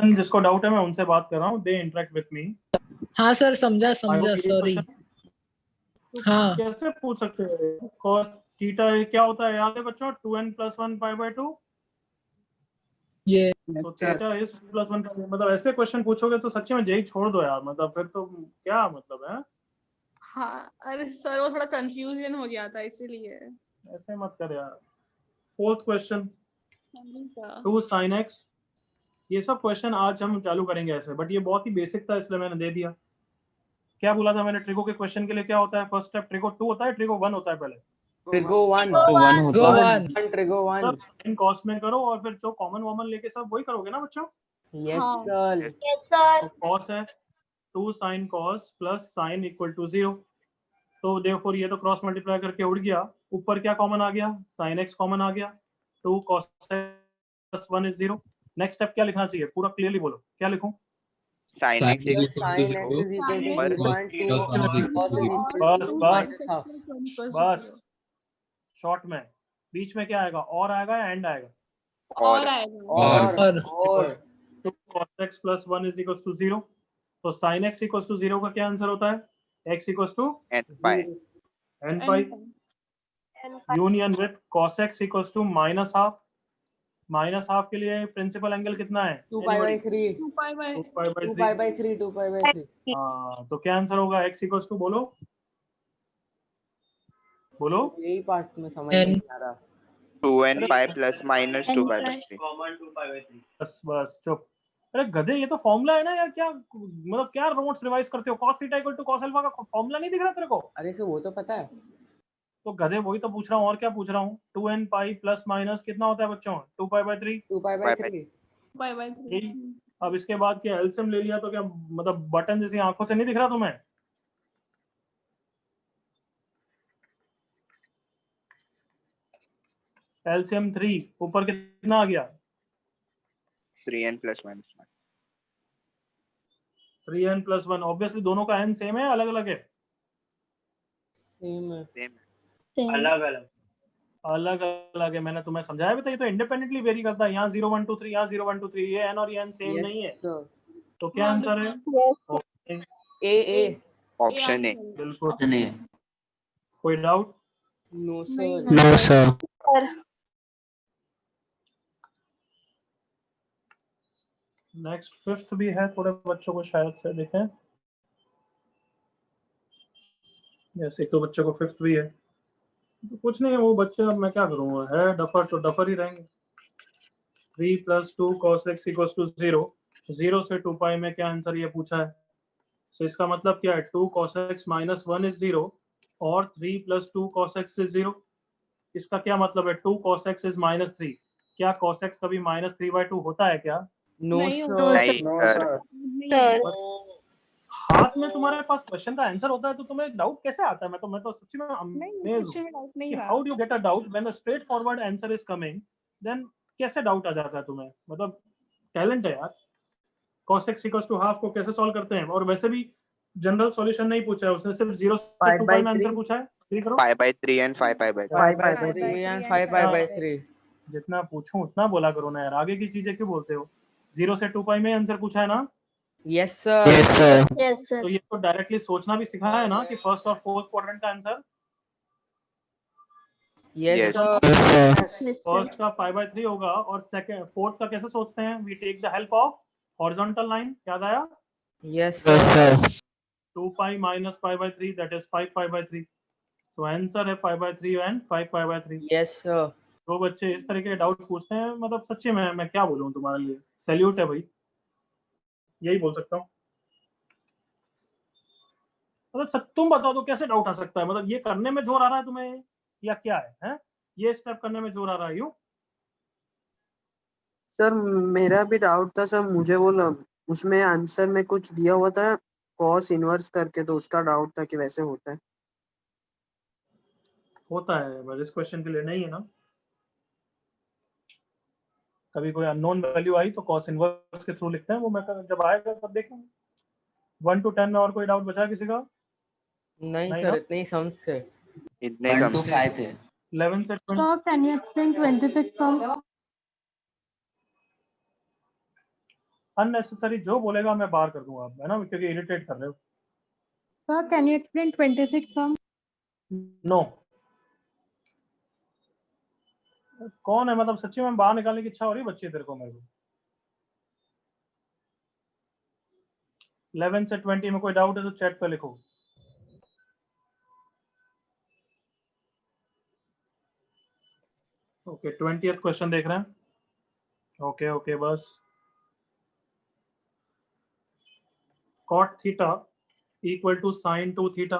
जिसको डाउट है मैं उनसे बात कर रहा हूँ, दे इंटरेक्ट विथ मी। हाँ सर, समझा सॉरी। हाँ कैसे पूछ सकते हैं cos थीटा क्या होता है, याद है बच्चों? 2n + 1 π/2। ये तो थीटा इज +1, मतलब ऐसे क्वेश्चन पूछोगे तो सच्ची में जेई छोड़ दो यार, मतलब फिर तो क्या मतलब है। हाँ अरे सर वो थोड़ा कंफ्यूजन हो गया था इसीलिए। ऐसे मत कर यार। Fourth question, sir 2 sin x। ये सब क्वेश्चन आज हम चालू करेंगे ऐसे, बट ये बहुत ही बेसिक था इसलिए मैंने दे दिया। क्या बोला था मैंने ट्रिगो के क्वेश्चन के लिए? क्या होता है फर्स्ट स्टेप? ट्रिगो 2 होता है, ट्रिगो 1 होता है? पहले ट्रिगो 1 ट्रिगो 1 sin cos में करो और फिर जो कॉमन वॉमन लेके सब वही करोगे ना बच्चों? यस हाँ। Sir yes sir. तो cos है 2 sin cos प्लस sin = 0। तो देयरफॉर ये तो क्रॉस मल्टीप्लाई करके उड़ गया, ऊपर क्या कॉमन आ गया? sin x कॉमन आ गया। 2 cos x + 1 = 0। नेक्स्ट स्टेप क्या लिखना चाहिए? पूरा क्लियरली बोलो, क्या लिखूं? sin x sin x = is equal to 1 cos is equal बस to बस -half बस शॉर्ट में बीच में क्या आएगा? और आएगा या एंड आएगा? और आएगा। और 2 cos x + 1 = 0। तो sin x = 0 का क्या आंसर होता है? x = n n π union with cos x = -half। -half के लिए प्रिंसिपल एंगल कितना है? 2π/3 2π/3। 2π/3 हाँ, तो क्या आंसर होगा? x = बोलो बोलो। यही पार्ट में समझ नहीं आ रहा। 2n π ± 2π/3। बस बस चुप। अरे गधे, ये तो फॉर्मूला है ना यार, क्या मतलब क्या नोट्स रिवाइज करते हो? cos थीटा = cos अल्फा का फॉर्मूला नहीं दिख रहा तेरे को? अरे सर वो तो पता है। तो गधे वही तो पूछ रहा हूँ, और क्या पूछ रहा हूँ? 2n π ± कितना होता है बच्चों? 2π/3। 2π/3 2π/3। अब इसके बाद क्या एलसीएम ले लिया तो क्या मतलब बटन जैसी आंखों से नहीं दिख रहा तुम्हें? एलसीएम 3 ऊपर कितना आ गया? 3n + 1 3n + 1। ऑब्वियसली दोनों का n सेम है, अलग अलग है? सेम है। सेम अलग अलग अलग अलग है। मैंने तुम्हें समझाया भी था, ये तो इंडिपेंडेंटली वेरी करता है। यहाँ 0 1 2 3, यहाँ 0 1 2 3, ये n और ये n सेम नहीं है। यस सर तो क्या आंसर है? A option A. बिल्कुल। कोई डाउट? नो नहीं, sir no sir. Next fifth भी है, थोड़े बच्चों को शायद से देखें। यस, एक तो बच्चों को फिफ्थ भी है। तो कुछ नहीं है वो बच्चे, अब मैं क्या करूँगा, है डफर तो डफर ही रहेंगे। 3 + 2 cos x = 0। 0 से 2π में क्या आंसर ये पूछा है? तो इसका मतलब क्या है? 2 cos x - 1 = 0 और 3 + 2 cos x = 0। इसका क्या मतलब है? 2 cos x is -3। क्या cos x कभी -3/2 होता है क्या? नो नहीं सर नहीं सर। हाथ में तुम्हारे पास क्वेश्चन का आंसर होता है तो तुम्हें डाउट कैसे आता है? मैं तो सच्ची में amazed हूं कि how do you get a doubt when a straight forward answer is coming, then कैसे डाउट आ जाता है तुम्हें? मतलब टैलेंट है यार। cos x = हाफ को कैसे सॉल्व करते हैं? और वैसे भी जनरल सॉल्यूशन नहीं पूछा है उसने, सिर्फ 0 से 2π में आंसर पूछा है। ठीक करो। π/3 and 5π/3। 5/3 and 5π/3 जितना पूछूं उतना बोला करो ना यार, आगे की चीजें क्यों बोलते हो? 0 से 2π में आंसर पूछा है ना? Yes sir yes sir. तो ये तो डायरेक्टली सोचना भी सिखाया है ना कि फर्स्ट और फोर्थ क्वाड्रेंट का answer. Yes Yes. Sir first का π/3 होगा और सेकंड फोर्थ का कैसे सोचते हैं? We take the help of horizontal line. याद आया? Yes sir 2π - π/3 that is 5π/3। So answer है π/3 एंड 5π/3। यस सर तो बच्चे इस तरह के डाउट पूछते हैं, मतलब सच्ची में मैं क्या बोलूं तुम्हारे लिए, सैल्यूट है भाई, यही बोल सकता हूँ। मतलब तुम बताओ तो कैसे डाउट आ सकता है? मतलब ये करने में जोर आ रहा है तुम्हें या क्या है, हैं? ये स्टेप करने में जोर आ रहा है यूं? सर मेरा भी डाउट था सर, मुझे वो उसमें आंसर में कुछ दिया हुआ था कॉस इनवर्स करके, तो उसका डाउट था कि वैसे होता है। होता है, बस इस क्वेश्चन के लिए नहीं है ना। कभी कोई अननोन वैल्यू आई तो कॉस इनवर्स के थ्रू लिखते हैं, वो मैं जब आएगा तब देखेंगे। 1 to 10 में और कोई डाउट बचा किसी का? नहीं नहीं सर ना? इतने ही सम्स थे। इतने कम 5 थे। 11 से 20। So can you explain 26 sums? Unnecessary जो बोलेगा मैं बाहर कर दूंगा, है ना, क्योंकि इरिटेट कर रहे हो। Sir, can you explain 26 sum? No, कौन है, मतलब सच्ची में बाहर निकालने की इच्छा हो रही है बच्चे तेरे को? मेरे को 11 से 20 में कोई डाउट है तो चैट पे लिखो। ओके, 20th क्वेश्चन देख रहे हैं। ओके ओके, बस cot theta equal to sine 2 theta.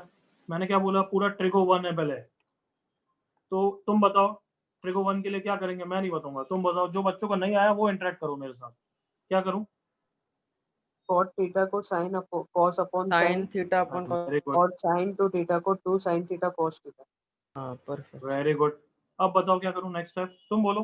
मैंने क्या बोला, पूरा ट्रिगो 1 है पहले। तो तुम बताओ ट्रिगो 1 के लिए क्या करेंगे, मैं नहीं बताऊंगा, तुम बताओ। जो बच्चों को नहीं आया वो इंटरेक्ट करो मेरे साथ। क्या करूं? cot थीटा को sin cos upon sin sin theta upon cos. Very good, और sin 2 थीटा को 2 sin थीटा cos थीटा। हाँ perfect. Very good. अब बताओ क्या करूं, नेक्स्ट स्टेप तुम बोलो।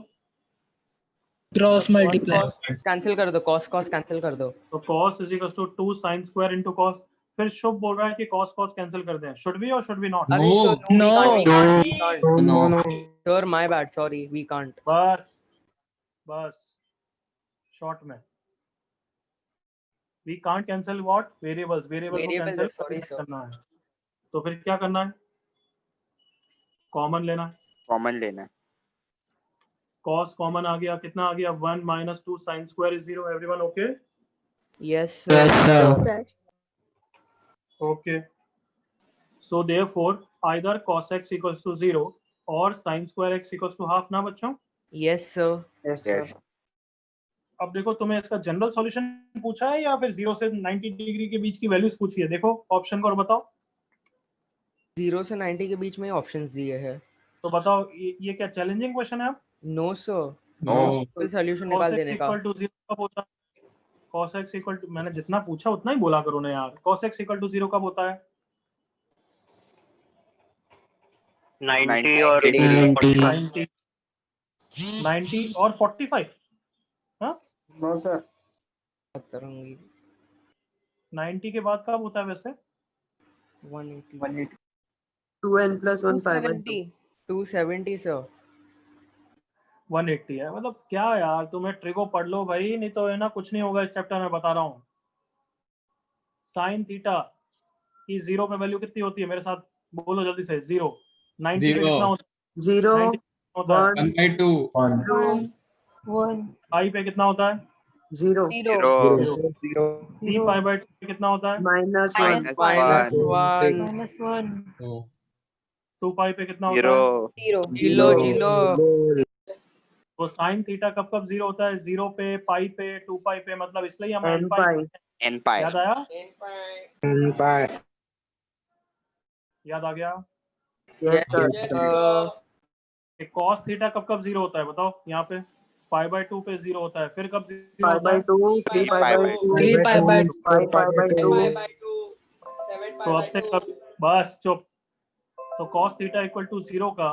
Cross multiply. cos cancel कर दो, cos cancel कर दो. तो cos is equal to 2 sin square into cos। फिर शुभ बोल रहा है कि cos कैंसिल कर दें, शुड बी और शुड बी नॉट? अरे so No. we can't. Sir, my bad. Sorry, we can't. बस बस शॉर्ट में, we can't cancel what, variables को Variables, कैंसिल sorry, sir. करना है। तो फिर क्या करना है, कॉमन लेना है। कॉमन लेना है। cos कॉमन आ गया, कितना आ गया, 1 minus 2 sin square is 0। Everyone okay? Yes, sir. Okay, so therefore either cos x equals to 0 और sin square x equals to half ना बच्चों? Yes, sir. यस अब देखो तुम्हें इसका जनरल सॉल्यूशन पूछा है या फिर 0 से 90 डिग्री के बीच की वैल्यूज पूछी है? देखो ऑप्शन को और बताओ। 0 से 90 के बीच में ऑप्शंस दिए हैं. तो बताओ ये क्या चैलेंजिंग क्वेश्चन है? No, sir. No Full solution cos निकाल x देने का. equal to 0 कब होता है? cos x equal to, मैंने जितना पूछा उतना ही बोला करो ना यार। cos x equal to 0 कब होता है? 90 और 45 90 और 45। हाँ, नो सर, 90 के बाद कब होता है वैसे? 180. 2n plus 1 pi by 2। 270, sir. 180 है, मतलब क्या यार, तुम्हें ट्रिगो पढ़ लो भाई, नहीं तो है ना कुछ नहीं होगा इस चैप्टर में, बता रहा हूँ। साइन थीटा की 0 पे वैल्यू कितनी होती है, मेरे साथ बोलो जल्दी से। 0 90 पे कितना होता है? 0 90 होता है। 1 by 2 1 पाई पे कितना होता है? 0 जीरो 3 पाई बाय 2 पे कितना होता है? minus 1 minus Minus 1 1. 2 पाई पे कितना होता है? Zero Zero. तो साइन थीटा कब कब 0 होता है? 0 पे, पाई पे, 2 पाई पे, मतलब इसलिए हम n n pi पाई। एन पाई याद आया? n pi याद आ गया? yes sir cos थीटा कब कब 0 होता है बताओ? यहाँ पे पाई बाय 2 पे 0 होता है, फिर कब 0 pi होता by है? 2 3 pi by 2 3 pi by 5 pi by 2 तो अब से कब, बस चुप। तो cos थीटा इक्वल टू 0 का,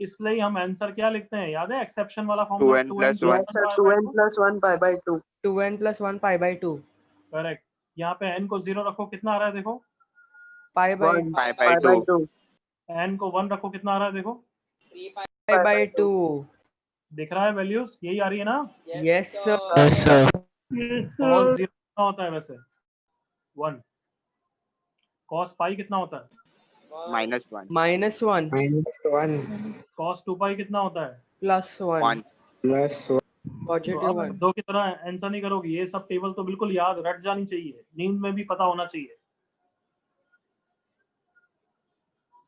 इसलिए हम आंसर क्या लिखते हैं, याद है एक्सेप्शन वाला formula? 2n plus 1 yes sir 2n plus 1 pi by 2 2n plus 1 pi by 2. Correct. यहाँ पे n को 0 रखो, कितना आ रहा है देखो? Pi by 1 pi pi by by 2 2 n को 1 रखो, कितना आ रहा है देखो? pi by 2. दिख रहा है वैल्यूज, यही आ रही है ना? Yes, sir. cos 0 कितना होता है वैसे? 1। cos पाई कितना होता है? -1 Minus 1 cos 2 पाई कितना होता है? plus 1. 1 तो Positive अब 1. दो की तरह आंसर नहीं करोगे, ये सब टेबल तो बिल्कुल याद रट जानी चाहिए, नींद में भी पता होना चाहिए।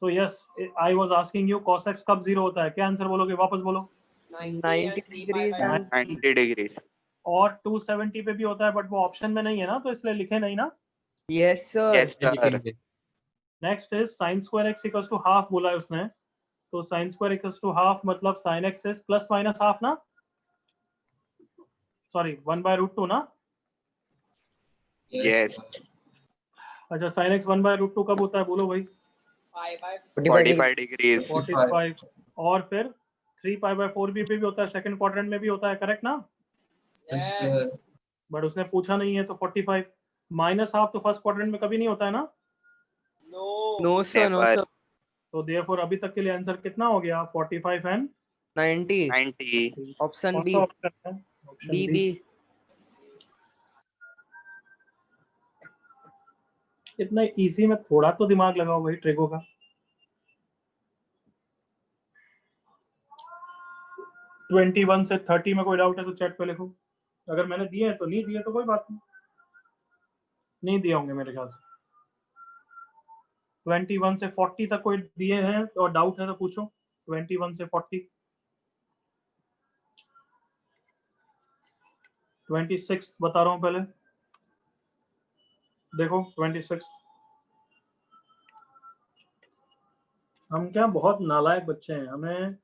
So yes, I was asking you cos x कब 0 होता है? क्या आंसर बोलोगे, वापस बोलो। 90 degrees and 90 डिग्री और 270 पे भी होता है, बट वो ऑप्शन में नहीं है ना, तो इसलिए लिखे नहीं ना। yes, sir. Yes sir next is sin square x equals to half बोला है उसने, तो sin square equals to half मतलब sin x is plus minus half ना, सॉरी 1/√2 ना। यस अच्छा, sin x 1/√2 कब होता है बोलो भाई? 45 डिग्री 45। और फिर 3 pi/4 भी होता है, सेकंड क्वाड्रेंट में भी होता है, करेक्ट ना? बट उसने पूछा नहीं है, तो 45 माइनस हाफ तो फर्स्ट क्वाड्रेंट में कभी नहीं होता है ना। No, sir. No, Never. sir. तो देयरफॉर अभी तक के लिए आंसर कितना हो गया? 45 एंड 90. 90 Option कौन B. सा ऑप्शन है? Option B. बी। B. इतना इजी में थोड़ा तो दिमाग लगाओ भाई ट्रिगो का। ट्वेंटी 21 से 30 में कोई डाउट है तो चैट पे लिखो। अगर मैंने दिए हैं तो नहीं दिए तो कोई बात नहीं दिए होंगे मेरे ख्याल से। 21 से 40 तक कोई दिए हैं और डाउट है तो पूछो। 21 से 40। 26 बता रहा हूँ पहले, देखो 26। हम क्या बहुत नालायक बच्चे हैं, हमें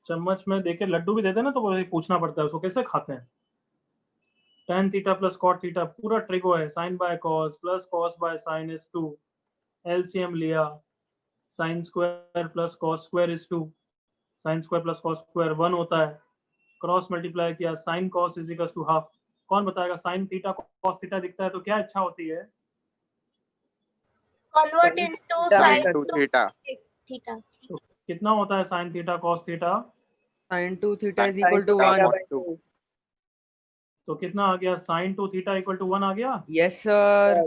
चम्मच में देके लड्डू भी देते हैं ना तो वो पूछना पड़ता है उसको कैसे खाते हैं। tan theta plus cot theta पूरा ट्रिगो है। sin by cos plus cos by sin is 2। LCM लिया, sin square plus cos square is 2। sin square plus cos square 1 होता है। क्रॉस मल्टीप्लाई किया, sin cos is equal to half. कौन बताएगा sin theta cos theta दिखता है तो क्या इच्छा होती है? Convert into Theta sin Sin 2 theta. theta. तो कितना होता है sin theta cos theta? Sin 2 theta is Sin equal to theta 1. upon 2. तो कितना आ गया? sin 2 थीटा इक्वल टू 1 आ गया। Yes, sir.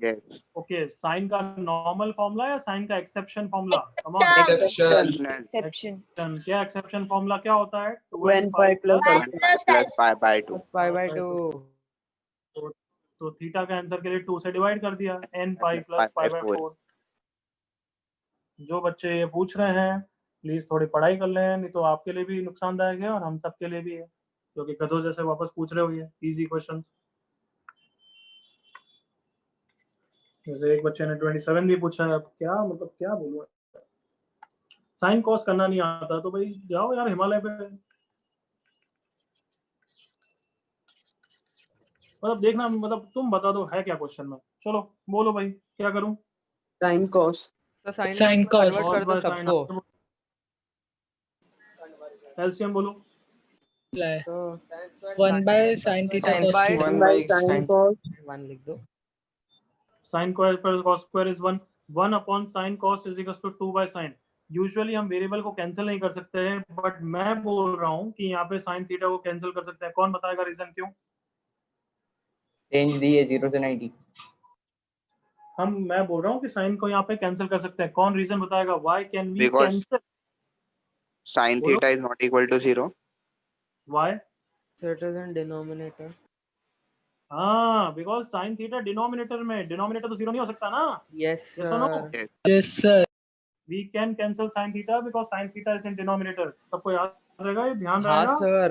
Yes. Okay, sine का नॉर्मल फॉर्मूला या साइन का exception formula? Come on, Exception. Exception. क्या एक्सेप्शन फॉर्मूला क्या होता है? 2n pi plus 1 pi plus pi by 2. Plus pi by 2. तो थीटा का आंसर के लिए 2 से डिवाइड कर दिया, n पाई प्लस Pi पाई by बाय 4. 4। जो बच्चे ये पूछ रहे हैं प्लीज थोड़ी पढ़ाई कर लें, नहीं तो आपके लिए भी नुकसानदायक है और हम सब के लिए भी है, क्योंकि गधों जैसे वापस पूछ रहे हो ये इजी क्वेश्चंस। जैसे एक बच्चे ने 27 भी पूछा है, अब क्या मतलब क्या बोलूं। साइन कॉस करना नहीं आता तो भाई जाओ यार हिमालय पे, मतलब देखना, मतलब तुम बता दो है क्या क्वेश्चन में। चलो बोलो भाई क्या करूं? sin cos तो sin Sin को cos. convert कर दो सबको. एलसीएम बोलो। तो 1 by sin theta Sin cos by theta. 1 by sin cos 1 लिख दो. sin square plus cos square is 1, 1 upon sin cos is equal to 2 by sin। Usually हम वेरिएबल को कैंसिल नहीं कर सकते हैं, बट मैं बोल रहा हूं कि यहाँ पे sin थीटा को कैंसिल कर सकते हैं। कौन बताएगा रीजन क्यों? रेंज दी है 0 से 90। मैं बोल रहा हूँ कि sin को यहाँ पे कैंसिल कर सकते हैं। कौन रीजन बताएगा? Why can we Because- cancel? Sin बोलो। theta is not equal to 0. Why? So it is in denominator. हाँ, बिकॉज sin थीटा डिनोमिनेटर में, डिनोमिनेटर तो 0 नहीं हो सकता ना। Yes, Yes or no? sir. Yes, sir. We can cancel sin theta because sin theta is in denominator. सबको याद रहेगा, ये ध्यान हाँ, रहेगा। sir.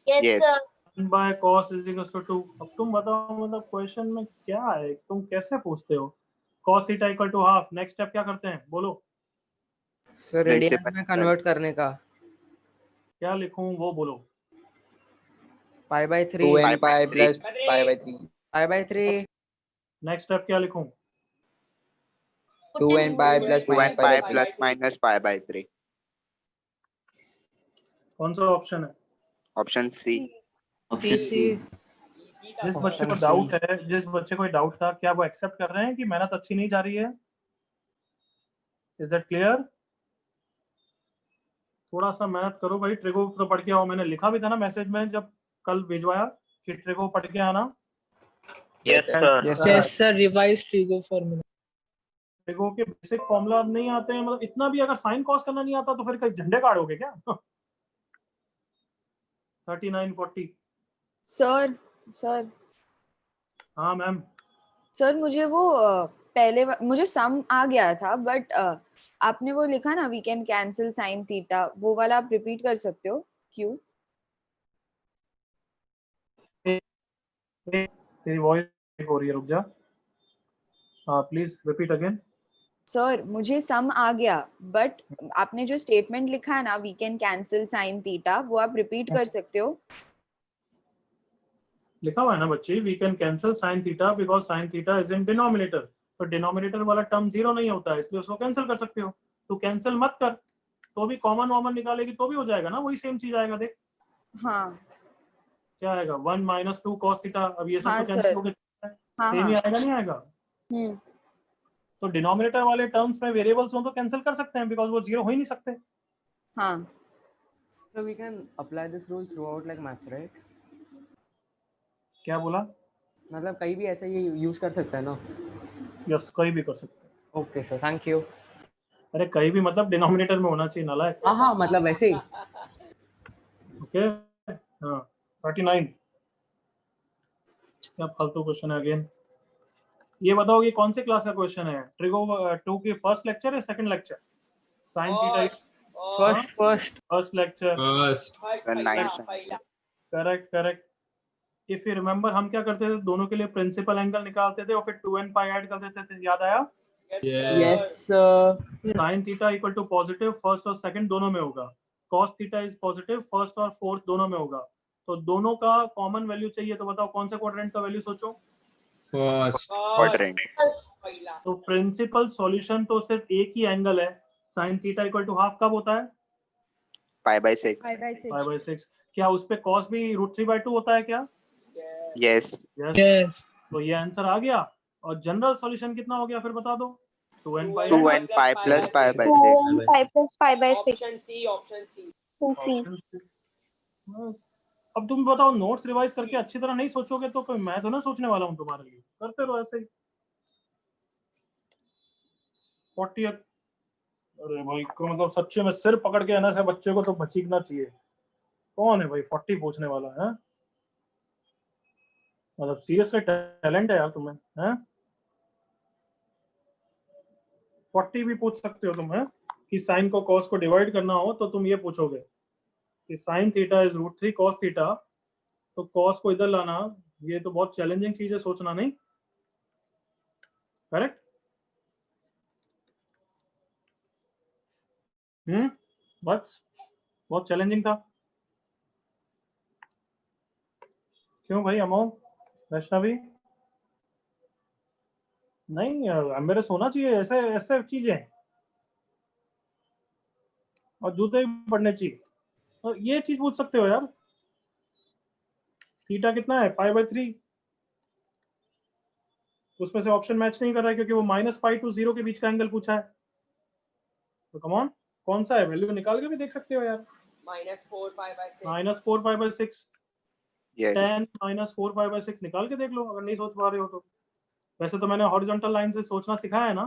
Yes, Yes. sir. 1 by cos is equals to 2। अब तुम बताओ मतलब क्वेश्चन में क्या है, तुम कैसे पूछते हो? cos theta equal to half। Next step क्या करते हैं बोलो? So Principal. radians में convert करने का. क्या लिखूं वो बोलो? Pi by 3. 2n pi by plus pi by 3। Pi by 3. Next step क्या लिखूं? 2n pi plus 2 minus and pi pi by 3। plus minus pi by 3. कौन सा ऑप्शन है? Option C. Option C. जिस बच्चे को डाउट है, जिस बच्चे को डाउट था, क्या वो एक्सेप्ट कर रहे हैं कि मेहनत अच्छी नहीं जा रही है? Is that clear? थोड़ा सा मेहनत करो भाई, ट्रिगो तो पढ़ के आओ। मैंने लिखा भी था ना मैसेज में जब कल भिजवाया कि ट्रिगो पढ़ के आना। Yes sir. Yes, sir. Revised trigo formula. Trigo के बेसिक फॉर्मूला नहीं आते हैं, मतलब इतना भी अगर साइन कॉस करना नहीं आता तो फिर कहीं झंडे गाड़ोगे क्या? 39 40। सर हाँ मैम। सर मुझे वो मुझे सम आ गया था, बट आपने वो लिखा ना we can cancel sine theta, वो वाला आप रिपीट कर सकते हो? क्यों? तेरी वॉइस हो रही है, रुक जा। हाँ प्लीज रिपीट अगेन। सर मुझे सम आ गया, बट आपने जो स्टेटमेंट लिखा है ना we can cancel sine theta, वो आप रिपीट कर सकते हो? लिखा हुआ है ना बच्चे, we can cancel sine theta because sine theta is in denominator. तो डिनोमिनेटर वाला टर्म 0 नहीं होता है, इसलिए उसको कैंसिल कर सकते हो। तो कैंसिल मत कर, तो भी कॉमन वॉमन निकालेगी तो भी हो जाएगा ना, वही सेम चीज आएगा। देख हाँ क्या आएगा, 1 माइनस 2 कॉस थीटा। अब ये सब हाँ, तो कैंसिल सर। हो गया, हाँ सेम ही हाँ। आएगा, नहीं आएगा? तो डिनोमिनेटर वाले टर्म्स में वेरिएबल्स हो तो कैंसिल कर सकते हैं बिकॉज वो 0 हो ही नहीं सकते। हाँ So we can apply this rule throughout like maths, right? क्या बोला? मतलब कहीं भी ऐसा ये यूज कर सकता है ना? यस, कोई भी कर सकते हैं। Okay sir, thank you. अरे कहीं भी मतलब डिनोमिनेटर में होना चाहिए, नालायक। हाँ मतलब वैसे ही। ओके, हाँ 39 क्या फालतू क्वेश्चन है अगेन। ये बताओ ये कौन से क्लास का क्वेश्चन है? ट्रिगो 2 की फर्स्ट लेक्चर या second lecture? Sine theta first lecture. Sir 9 correct correct. If you remember हम क्या करते थे, दोनों के लिए प्रिंसिपल एंगल निकालते थे और फिर 2n पाई ऐड कर देते थे, याद आया? Yes sine theta equal to positive first और सेकंड दोनों में होगा, cos theta is positive first और फोर्थ दोनों में होगा। तो दोनों का कॉमन वैल्यू चाहिए, तो बताओ कौन सा क्वाड्रेंट का वैल्यू सोचो? क्वाड्रेंट। तो प्रिंसिपल सॉल्यूशन तो सिर्फ एक ही एंगल है, sine theta equal to half कब होता है? π/6। Pi by 6। क्या उस पे कॉस भी √3/2 होता है क्या? यस। यस। Yes. तो ये आंसर आ गया। और जनरल सॉल्यूशन कितना हो गया फिर बता दो? 2n pi 2n pi plus π/6। 2n pi plus pi by 6. Option C. 2c. बस। अब तुम बताओ, नोट्स रिवाइज करके अच्छी तरह नहीं सोचोगे तो कोई मैं तो ना सोचने वाला हूँ तुम्हारे लिए, करते रहो ऐसे ही। 40th। अरे भाई को मतलब सच्चे में सिर पकड़ के है ना, से बच्चे को तो बचीकना चाहिए। कौन है भाई 40 पूछने वाला है? मतलब सीरियसली टैलेंट है यार तुम्हें, हैं? 40 भी पूछ सकते हो तुम, हैं? कि साइन को कॉस को डिवाइड करना हो तो तुम ये पूछोगे कि sign theta is √3 cos theta, तो कॉस को इधर लाना, ये तो बहुत चैलेंजिंग चीज है, सोचना नहीं। करेक्ट? बस बहुत चैलेंजिंग था। क्यों भाई अमोल, वैष्णवी? नहीं मेरे सोना चाहिए ऐसे ऐसे चीजें, और जूते भी पड़ने चाहिए। तो ये चीज पूछ सकते हो यार। थीटा कितना है? π/3। उसमें से ऑप्शन मैच नहीं कर रहा है क्योंकि वो -π to 0 के बीच का एंगल पूछा है। तो कम ऑन, कौन सा है? वैल्यू निकाल के भी देख सकते हो यार। -4 π/6। यस। 10 -4 π/6 निकाल के देख लो अगर नहीं सोच पा रहे हो तो। वैसे तो मैंने हॉरिजॉन्टल लाइन से सोचना सिखाया है ना।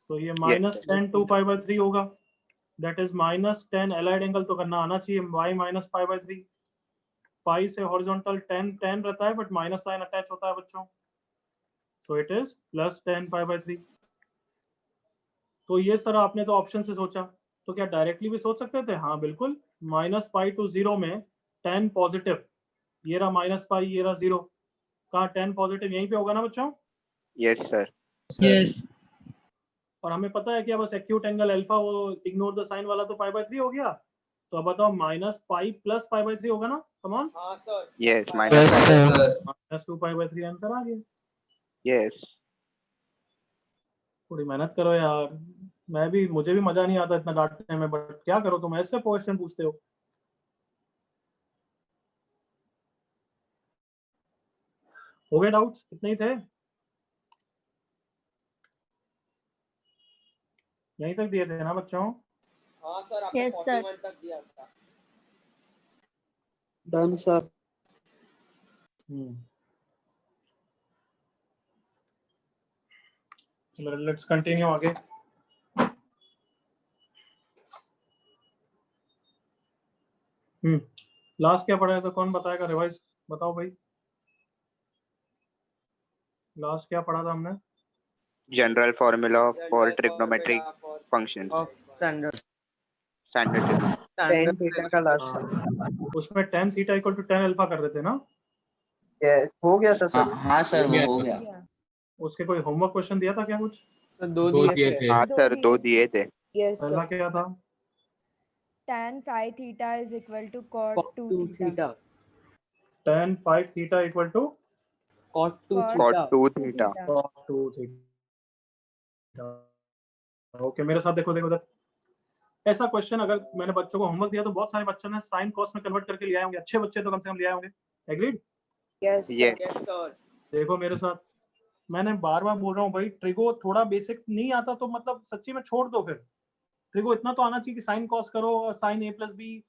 तो ये -10 2 π/3 होगा, दैट इज -10 एलाइड एंगल तो करना आना चाहिए, y - π/3। पाई से हॉरिजॉन्टल 10 रहता है बट माइनस साइन अटैच होता है बच्चों, सो इट इज +10 π/3। तो ये सर आपने तो ऑप्शन से सोचा, तो क्या डायरेक्टली भी सोच सकते थे? हाँ बिल्कुल, -π to 0 में 10 पॉजिटिव, ये रहा -π, ये रहा 0, कहाँ 10 पॉजिटिव यहीं पे होगा ना बच्चों? Yes sir. Yes. और हमें पता है कि बस एक्यूट एंगल अल्फा, वो इग्नोर द साइन वाला तो π/3 हो गया। तो अब बताओ -π + π/3 होगा ना? Come on. यस -2 π/3 आंसर आ गया। यस। थोड़ी मेहनत करो यार, मुझे भी मजा नहीं आता इतना डांटने में, बट क्या करो, तुम ऐसे क्वेश्चन पूछते हो। हो गए डाउट्स? कितने ही थे? यहीं तक दिए थे ना बच्चों? हाँ सर, आपने Yes, sir. 41 तक दिया था। Done sir. चलो लेट्स कंटिन्यू आगे। लास्ट क्या पढ़ा है तो कौन बताएगा? रिवाइज बताओ भाई, लास्ट क्या पढ़ा था हमने? General formula for trigonometric functions. Standard standard. tan theta का लास्ट था। उसमें tan theta equal to tan alpha कर देते ना? Yes, हो गया था सर। हाँ सर वो हो गया। उसके कोई होमवर्क क्वेश्चन दिया था क्या कुछ? तो दो दिए थे। हाँ सर, 2 दिए थे। यस पहला क्या था? tan phi theta is equal to cot 2 theta. tan 5 theta equal to cot 2 cot theta. 2 theta. cot 2 theta. Okay मेरे साथ देखो देखो इधर। ऐसा क्वेश्चन अगर मैंने बच्चों को होमवर्क दिया तो बहुत सारे बच्चों ने साइन कॉस में कन्वर्ट करके ले आए होंगे, अच्छे बच्चे तो कम से कम ले आए होंगे। एग्रीड? Yes yes sir. देखो मेरे साथ, मैंने बार बार बोल रहा हूँ भाई, ट्रिगो थोड़ा बेसिक नहीं आता तो मतलब सच्ची में छोड़ दो। फिर ट्रिगो इतना तो आना चाहिए कि साइन कॉस करो, sine a + b,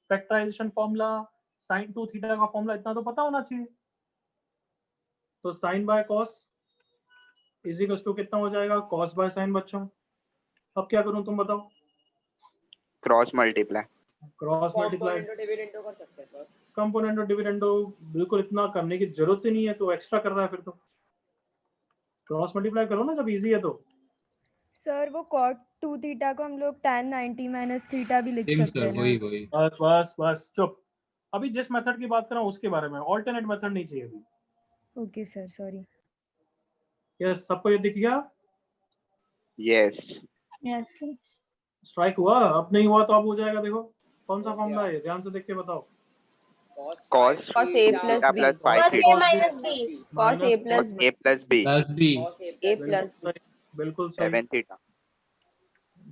factorisation formula, sine 2 theta का फॉर्मूला, इतना तो पता होना चाहिए। तो sine by cos is equal to कितना हो जाएगा, कॉस बाय साइन बच्चों। अब क्या करूं तुम बताओ, cross multiply. Cross multiply dividendo कर सकते हैं सर। कंपोनेंट और डिविडेंडो बिल्कुल इतना करने की जरूरत ही नहीं है, तो एक्स्ट्रा कर रहा है फिर तो क्रॉस मल्टीप्लाई करो ना जब इजी है तो। सर वो cot 2 थीटा को हम लोग tan 90 माइनस थीटा भी लिख सकते हैं ना। वही बस बस बस चुप, अभी जिस मेथड की बात कर रहा हूँ उसके बारे में, ऑल्टरनेट मेथड नहीं चाहिए अभी। Okay sir, sorry. यस, सबको ये दिख गया? Yes yes sir. स्ट्राइक हुआ? अब नहीं हुआ तो अब हो जाएगा। देखो कौन सा फॉर्मूला है, ध्यान से देख के बताओ। cos Cos a plus b, plus phi Cos a theta minus b. cos a plus a plus b a plus b। बिल्कुल सही। 7 theta।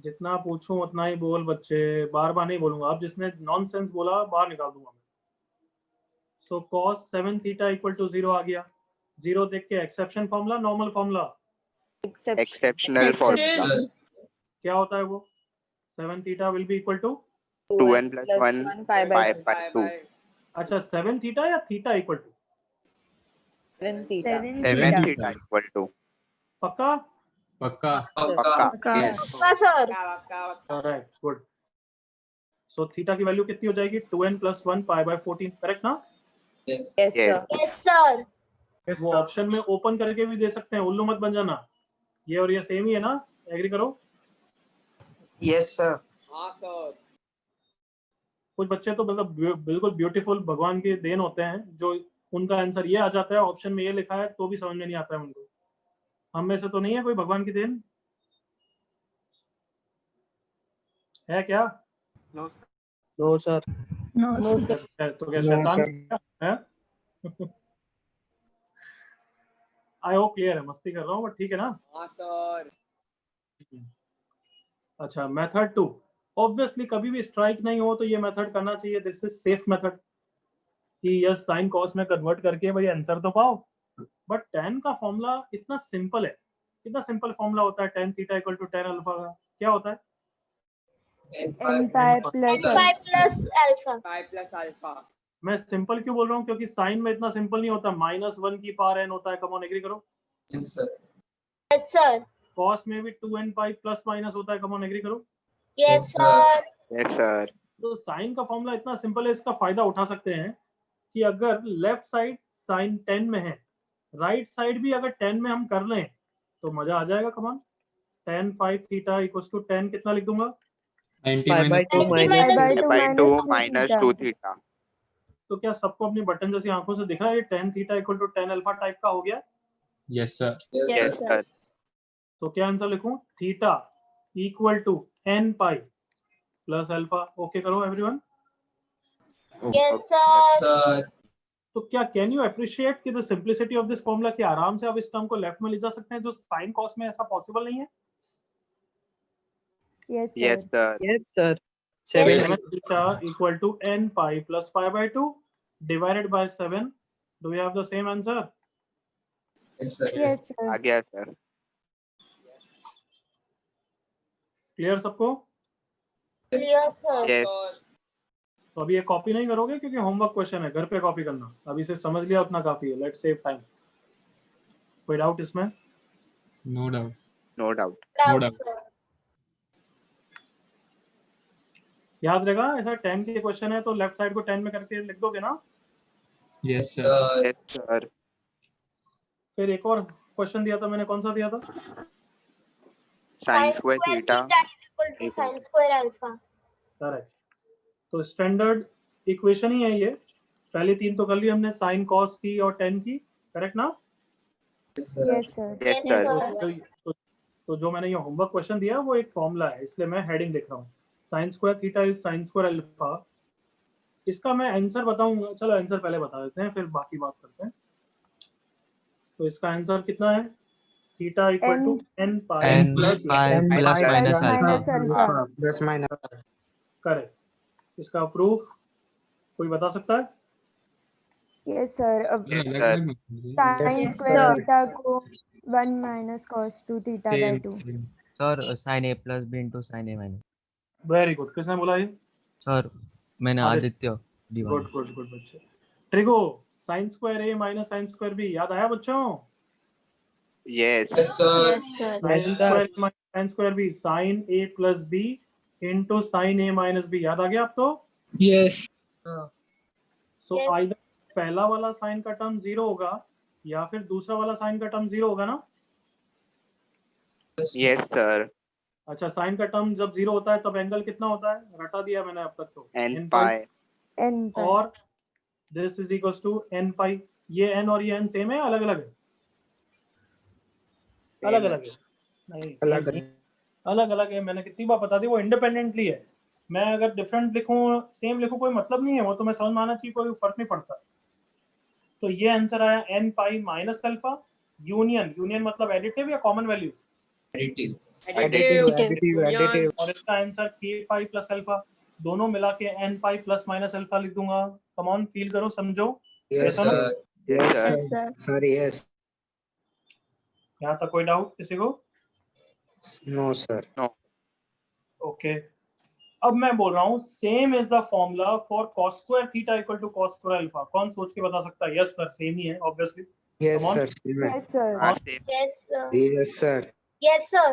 जितना पूछूं उतना ही बोल बच्चे, बार बार नहीं बोलूंगा। अब जिसने नॉनसेंस बोला बाहर निकाल दूंगा मैं। So cos 7 theta equal to 0 आ गया। 0 देख के exception formula, normal formula, exceptional formula. क्या होता है वो? 7 theta will be equal to 2n plus 1 pi by pi by 2। अच्छा 7 थीटा या theta equal to? 7 theta. 7 theta equal to. पक्का? पक्का। हाँ sir. Right, good. So theta की वैल्यू कितनी हो जाएगी? 2n plus 1 pi by 14, correct ना? Yes sir. Yes sir. वो ऑप्शन में ओपन करके भी दे सकते हैं, उल्लू मत बन जाना। ये और ये सेम ही है ना, एग्री करो? Yes sir. हाँ सर। कुछ बच्चे तो मतलब बिल्कुल ब्यूटीफुल भगवान के देन होते हैं, जो उनका आंसर ये आ जाता है, ऑप्शन में ये लिखा है तो भी समझ में नहीं आता है उनको। हम में से तो नहीं है कोई भगवान की देन? है क्या? No sir. तो क्या शैतान है? आई होप क्लियर है, मस्ती कर रहा हूँ बट ठीक है ना? हाँ सर। अच्छा मेथड 2, ऑब्वियसली कभी भी स्ट्राइक नहीं हो तो ये मेथड करना चाहिए। दिस इज सेफ मेथड कि यस साइन कॉस में कन्वर्ट करके भाई आंसर तो पाओ। बट tan का फॉर्मूला इतना सिंपल है। कितना सिंपल फॉर्मूला होता है tan theta equal to tan alpha का? क्या होता है? n pi plus Pi plus alpha. pi plus alpha। मैं सिंपल क्यों बोल रहा हूँ? क्योंकि साइन में इतना सिंपल नहीं होता, -1 की पावर n होता है। कम ऑन एग्री करो। Yes sir. कॉस में भी 2n पाई प्लस माइनस होता है। कम ऑन एग्री करो। Yes sir. Yes sir. तो साइन का फॉर्मूला इतना सिंपल है, इसका फायदा उठा सकते हैं कि अगर लेफ्ट साइड साइन 10 में है, राइट साइड भी अगर 10 में हम कर लें तो मजा आ जाएगा। Come on, tan 5 theta equals to 10 कितना लिख दूंगा? 5 by 2 90 minus minus by 2 minus 2 theta। तो क्या सबको अपनी बटन जैसी आंखों से दिख रहा है ये tan theta equal to tan alpha type का हो गया? Yes sir. Yes sir. तो क्या आंसर लिखूं? Theta equal to n pi plus alpha. Okay करो एवरीवन। Yes sir. तो क्या कैन यू अप्रिशिएट कि the simplicity of this formula, कि आराम से आप इस टर्म को लेफ्ट में ले जा सकते हैं, जो साइन कॉस में ऐसा पॉसिबल नहीं है। Yes yes sir. Sir. Yes sir. Yes. 7 theta equal to n pi plus pi by 2 divided by 7. Do we have the same answer? Yes आ सर। गया सर। क्लियर सबको? Yes sir. यस। तो अभी ये copy नहीं करोगे क्योंकि homework question है, घर पे कॉपी करना। अभी से समझ लिया उतना काफी है। Let's save time. कोई डाउट इसमें? No doubt. No doubt. Doubt sir. याद रहेगा, ऐसा 10 के क्वेश्चन है तो लेफ्ट साइड को 10 में करके लिख दोगे ना? Yes sir. Yes sir. फिर एक और क्वेश्चन दिया था मैंने, कौन सा दिया था? sin square theta is equal to sin square alpha. Correct. तो स्टैंडर्ड इक्वेशन ही है ये। पहले 3 तो कर ली हमने, साइन कॉस की और 10 की, करेक्ट ना? Yes sir. Yes Yes sir. sir. तो जो मैंने ये होमवर्क क्वेश्चन दिया वो एक फॉर्मूला है, इसलिए मैं हेडिंग लिख रहा हूँ। Sign square theta is sine square alpha. इसका मैं आंसर बताऊंगा। चलो आंसर पहले बता देते हैं फिर बाकी बात करते हैं। तो इसका आंसर कितना है? Theta equal to n pi plus minus alpha. Plus minus. Correct. इसका प्रूफ कोई बता सकता है? Yes sir. अब अलग sin स्क्वायर थीटा को 1 minus cos 2 theta by 2। Sir sin a plus b into sin a minus। Very good. किसने बोला ये? सर मैंने Aditya. Aditya Diwan. Good good good बच्चे। Trigo sine square A minus sine square B, याद आया बच्चों? Yes. Yes, sir. Sine square A minus sine square B, sine A plus B into sine A minus B, याद आ गया आपको? Yes. सो Yes. Either पहला वाला साइन का टर्म 0 होगा या फिर दूसरा वाला साइन का टर्म 0 होगा ना? Yes, sir. अच्छा, साइन का टर्म जब 0 होता है तब एंगल कितना होता है? रटा दिया मैंने अब तक तो, N pi. और this is equal to n pi. ये n और ये n सेम है, अलग अलग है? अलग अलग है? नहीं, अलग अलग है। मैंने कितनी बार बता दी, वो इंडिपेंडेंटली है। मैं अगर डिफरेंट लिखूं सेम लिखूं कोई मतलब नहीं है, वो तो मैं समझ में आना चाहिए, कोई फर्क नहीं पड़ता। तो ये आंसर आया n pi minus alpha union मतलब एडिटिव या कॉमन वैल्यूज? एडिटिव। और इसका आंसर k पाई प्लस अल्फा, दोनों मिला के n pi plus minus alpha लिख दूंगा। कम ऑन, फील करो, समझो। Yes, sir. Yes, sir. Sorry, yes. यहाँ तक कोई डाउट किसी को? No, sir. ओके, अब मैं बोल रहा हूँ same is the formula for cos square theta equal to cos square alpha. कौन सोच के बता सकता है? यस सर, सेम ही है obviously. Yes, Come on. sir. Yes, sir. Ah, same. Yes, sir. Yes, sir. Yes, sir.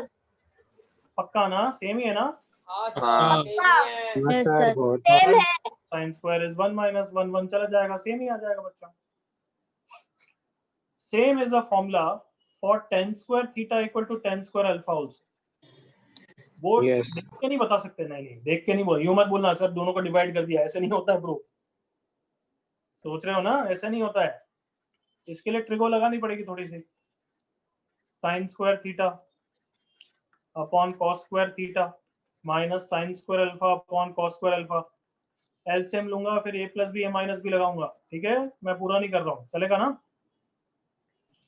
पक्का ना? Same ही है ना? हाँ. Yes, sir. sir. बहुत Same है. साइन स्क्वायर इज 1 माइनस 1 1 चला जाएगा, सेम ही आ जाएगा बच्चा। Same is the formula for tan square theta equal to tan square alpha also. वो Yes. देख के नहीं बता सकते? नहीं, देख के नहीं बोल, यूं मत बोलना सर दोनों को डिवाइड कर दिया, ऐसे नहीं होता है प्रूफ। सोच रहे हो ना, ऐसा नहीं होता है। इसके लिए ट्रिगो लगानी पड़ेगी थोड़ी सी। Sine square theta upon cos square theta minus sine square alpha upon cos square alpha. LCM लूंगा, फिर a plus B a minus B लगाऊंगा। ठीक है, मैं पूरा नहीं कर रहा हूँ, चलेगा ना?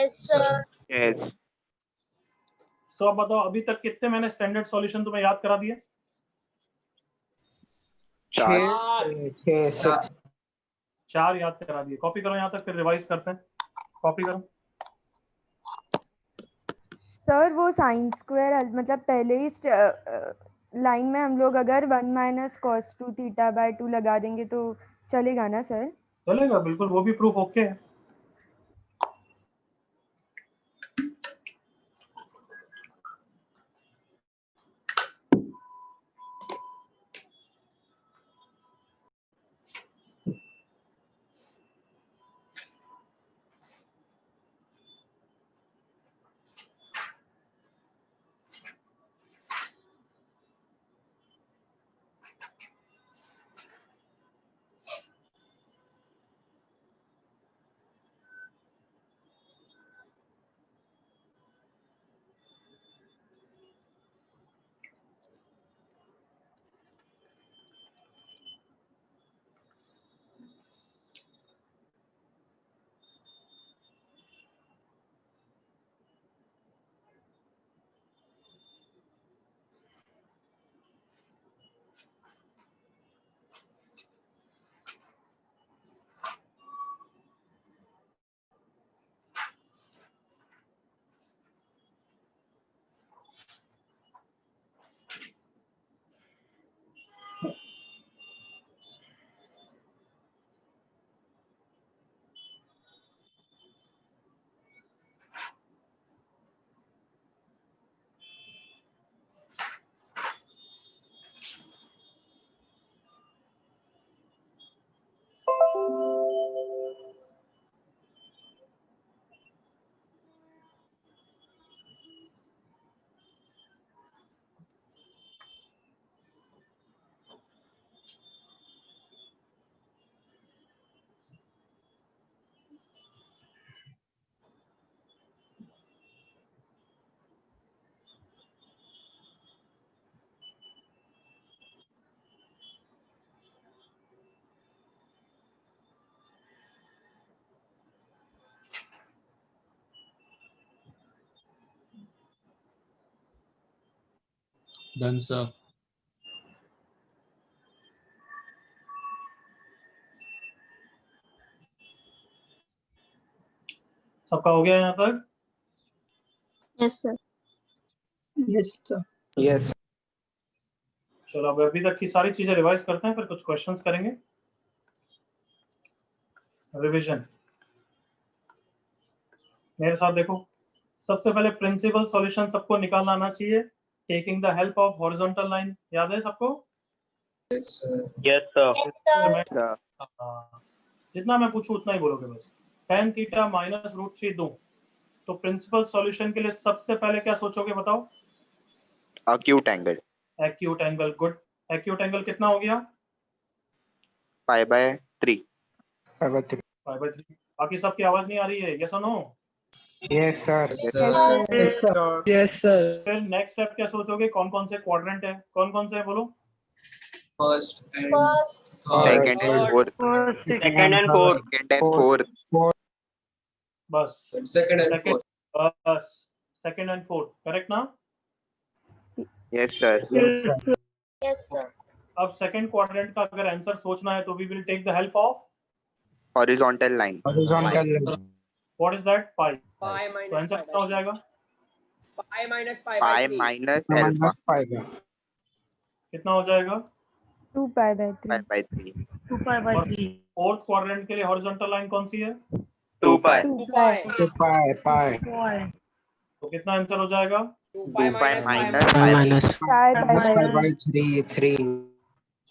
Yes, sir. Yes. सो अब बताओ, अभी तक कितने मैंने स्टैंडर्ड सॉल्यूशन तुम्हें याद करा दिए? 4. 4 याद करा दिए। कॉपी करो यहाँ तक, फिर रिवाइज करते हैं। कॉपी करो। सर वो साइन स्क्वायर मतलब पहले ही लाइन में हम लोग अगर 1 माइनस cos 2 थीटा बाय 2 लगा देंगे तो चलेगा ना सर? चलेगा बिल्कुल, वो भी प्रूफ ओके है। Done, sir. सबका हो गया यहाँ तक? Yes, sir. Yes, sir. Yes. चलो, अब अभी तक की सारी चीजें रिवाइज करते हैं, फिर कुछ क्वेश्चंस करेंगे। रिवीजन। मेरे साथ देखो, सबसे पहले प्रिंसिपल सॉल्यूशन सबको निकालना आना चाहिए, taking the help of horizontal line. याद है सबको? Yes, sir. Yes, sir. Sir. हाँ, जितना मैं पूछूं उतना ही बोलोगे बस। tan थीटा माइनस रूट 3 दूं तो प्रिंसिपल सॉल्यूशन के लिए सबसे पहले क्या सोचोगे बताओ? Acute angle. Acute angle. Good. Acute angle कितना हो गया? Pi by 3. 5/3। बाकी सबकी आवाज नहीं आ रही है, यस और no? Yes, sir. Yes, Sir. Yes, sir. फिर नेक्स्ट स्टेप क्या सोचोगे? कौन कौन से क्वाड्रेंट है? कौन कौन से है बोलो? First and First. second and fourth. Second and fourth. Second and fourth. बस Second and Second. fourth. बस सेकंड एंड फोर्थ, करेक्ट ना? Yes, sir. Yes, sir. Yes, sir. अब सेकंड क्वाड्रेंट का अगर आंसर सोचना है तो we will take the help of Horizontal line. Horizontal line. What is that? Pi. Pi तो minus answer कितना हो जाएगा? pi minus pi by Pi 3. minus alpha. Minus pi by. कितना हो जाएगा? 2 pi by 3. Pi by 3. 2 pi by और 3. Fourth quadrant के लिए हॉरिजॉन्टल लाइन कौन सी है? 2 pi. 2 pi. 2 pi. Pi. तो कितना आंसर हो जाएगा? 2 2 pi pi minus minus pi. Minus Pi by pi 3. by 3.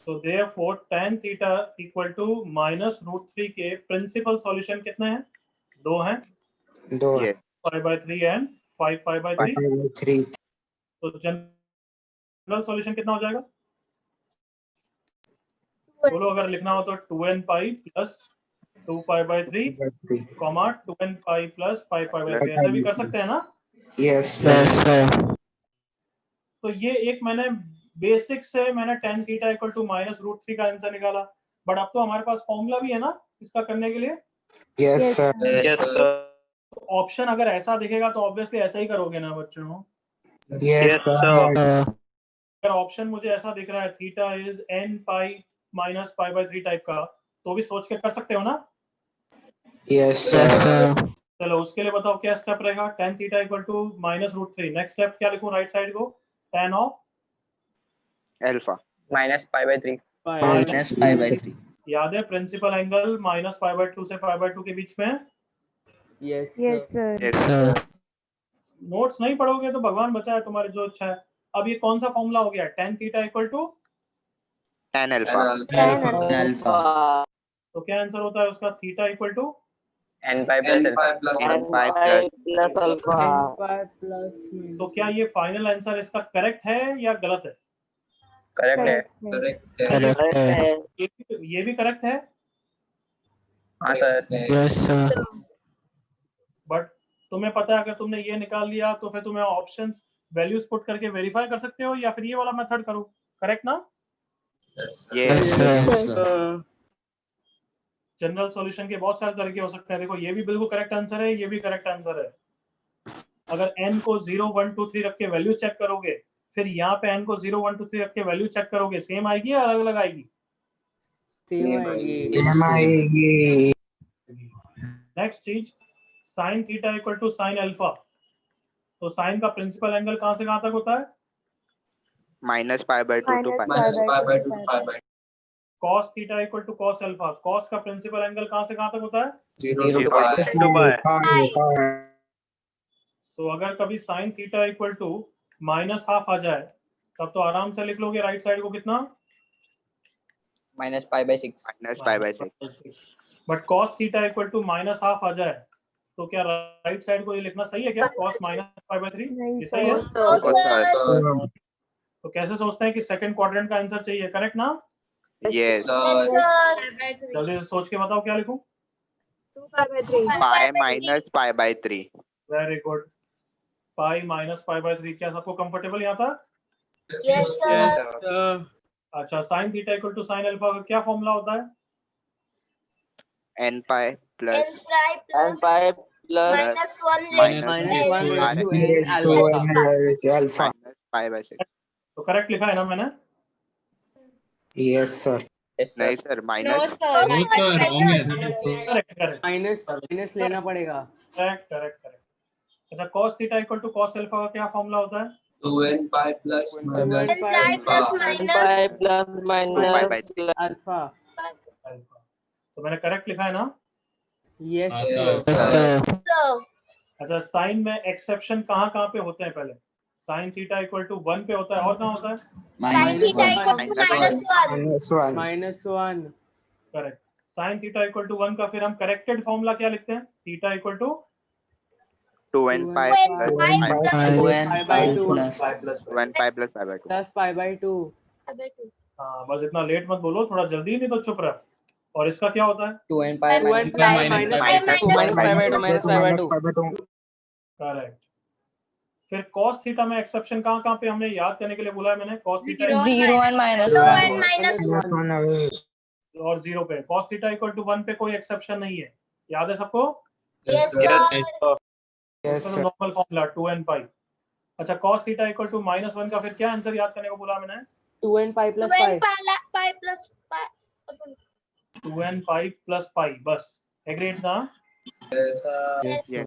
So therefore tan theta equal to minus root 3 के प्रिंसिपल सॉल्यूशन कितने हैं? दो हैं, 2 Yes. pi by 3 and 5 pi by 3। pi by 3. तो जनरल सॉल्यूशन कितना हो जाएगा? बोलो अगर लिखना हो तो 2n pi plus 2 pi by 3 comma 2n pi plus 5 pi by 3। ऐसे भी कर सकते हैं ना? Yes, sir. तो ये एक मैंने बेसिक से मैंने tan theta equal to minus root 3 का आंसर निकाला, बट अब तो हमारे पास फॉर्मूला भी है ना इसका करने के लिए। Yes, Yes, sir. Yes, sir. तो ऑप्शन अगर ऐसा दिखेगा तो ऑब्वियसली ऐसा ही करोगे ना बच्चों? Yes, sir. अगर ऑप्शन मुझे ऐसा दिख रहा है theta is n pi minus pi by 3 type का, तो भी सोच के कर सकते हो ना? Yes, sir. चलो उसके लिए बताओ क्या स्टेप रहेगा? tan theta equal to minus root 3। Next step क्या लिखूं राइट साइड को? tan of Alpha. minus pi by 3. minus pi by 3. याद है principal angle minus pi by 2 से पाई बाय 2 के बीच में है। Yes. Yes, sir. Yes, sir. Notes नहीं पढ़ोगे तो भगवान बचाए, तुम्हारी जो इच्छा है। अब ये कौन सा फॉर्मूला हो गया? tan theta equal to Tan alpha. Tan Alpha. तो क्या आंसर होता है उसका? Theta equal to n pi plus alpha. N pi plus. Pi plus तो क्या ये फाइनल आंसर इसका करेक्ट है या गलत है? Correct है. Correct है. ये भी करेक्ट है, हाँ sir. Yes, sir. बट तुम्हें पता है अगर तुमने ये निकाल लिया तो फिर तुम्हें ऑप्शंस वैल्यूज पुट करके वेरीफाई कर सकते हो, या फिर ये वाला मेथड करो, करेक्ट ना? Yes. जनरल सॉल्यूशन के बहुत सारे तरीके हो सकते हैं। देखो ये भी बिल्कुल करेक्ट आंसर है, ये भी करेक्ट आंसर है। अगर n को 0 1 2 3 रख के वैल्यू चेक करोगे, फिर यहाँ पे n को 0 1 2 3 रख के वैल्यू चेक करोगे, सेम आएगी या अलग अलग आएगी? same आएगी। M आएगी. नेक्स्ट चीज, sine theta equal to sine alpha. तो साइन का प्रिंसिपल एंगल कहाँ से कहाँ तक होता है? Minus pi by 2 to pi. Minus pi by 2 to pi by 2. cos theta equal to cos alpha. cos का प्रिंसिपल एंगल कहाँ से कहाँ तक होता है? 0 to pi. Pi. सो अगर कभी sine theta equal to minus half आ जाए तब तो आराम से लिख लोगे राइट साइड को कितना? minus pi by 6. Minus pi by 6. But cos theta equal to minus half आ जाए तो क्या राइट साइड को ये लिखना सही है क्या? cos माइनस पाई बाय 3 नहीं ये सही है? sir. तो कैसे सोचते हैं कि सेकंड क्वाड्रेंट का आंसर चाहिए, करेक्ट ना? Yes. जल्दी से सोच के बताओ क्या लिखूं? 2 pi by 3. Pi minus pi by 3. Very good. Pi minus pi by 3। क्या सबको कंफर्टेबल यहाँ था? Yes, sir. अच्छा, sine theta equal to sine alpha का क्या फॉर्मूला होता है? N pi plus. N pi plus minus 1 Minus raised to one n. raised to Alpha. Minus pi by 6. तो करेक्ट लिखा है ना मैंने? Yes, sir. Yes sir. नहीं sir, minus. Correct correct minus लेना पड़ेगा। Correct correct correct. अच्छा, cos theta equal to cos alpha का क्या फॉर्मूला होता है? 2n pi plus minus N pi plus pi by 6. Alpha. Alpha. तो मैंने करेक्ट लिखा है ना? Yes Yes, sir. So, अच्छा, साइन में एक्सेप्शन कहाँ कहाँ पे होते हैं? पहले साइन थीटा इक्वल टू 1 पे होता है, और कहाँ होता है? Sin theta equal to -1. -1. -1. Correct. Sine theta equal to 1 का फिर हम करेक्टेड फॉर्मूला क्या लिखते हैं? Theta equal to 2n pi 2n pi plus pi by 2 2n pi plus pi by 2. plus pi by 2. हाँ, बस इतना लेट मत बोलो, थोड़ा जल्दी, नहीं तो चुप रह। और इसका क्या होता है? 2n pi 2n pi minus minus 2 minus pi by 2 minus pi by 2. -2. Correct. फिर cos थीटा में एक्सेप्शन कहाँ कहाँ पे हमने याद करने के लिए बोला है मैंने? cos theta 0 and -1. 2n minus 1. -1 away. और 0 पे cos थीटा इक्वल टू 1 पे कोई एक्सेप्शन नहीं है, याद है सबको? Yes, sir. Yes, sir. Normal formula 2n पाई। अच्छा, cos थीटा इक्वल टू -1 का फिर क्या आंसर याद करने को बोला मैंने? 2n pi plus 2n pi. pi plus pi. 2n pi plus pi, बस। एग्रीड ना? Yes, Yes. sir.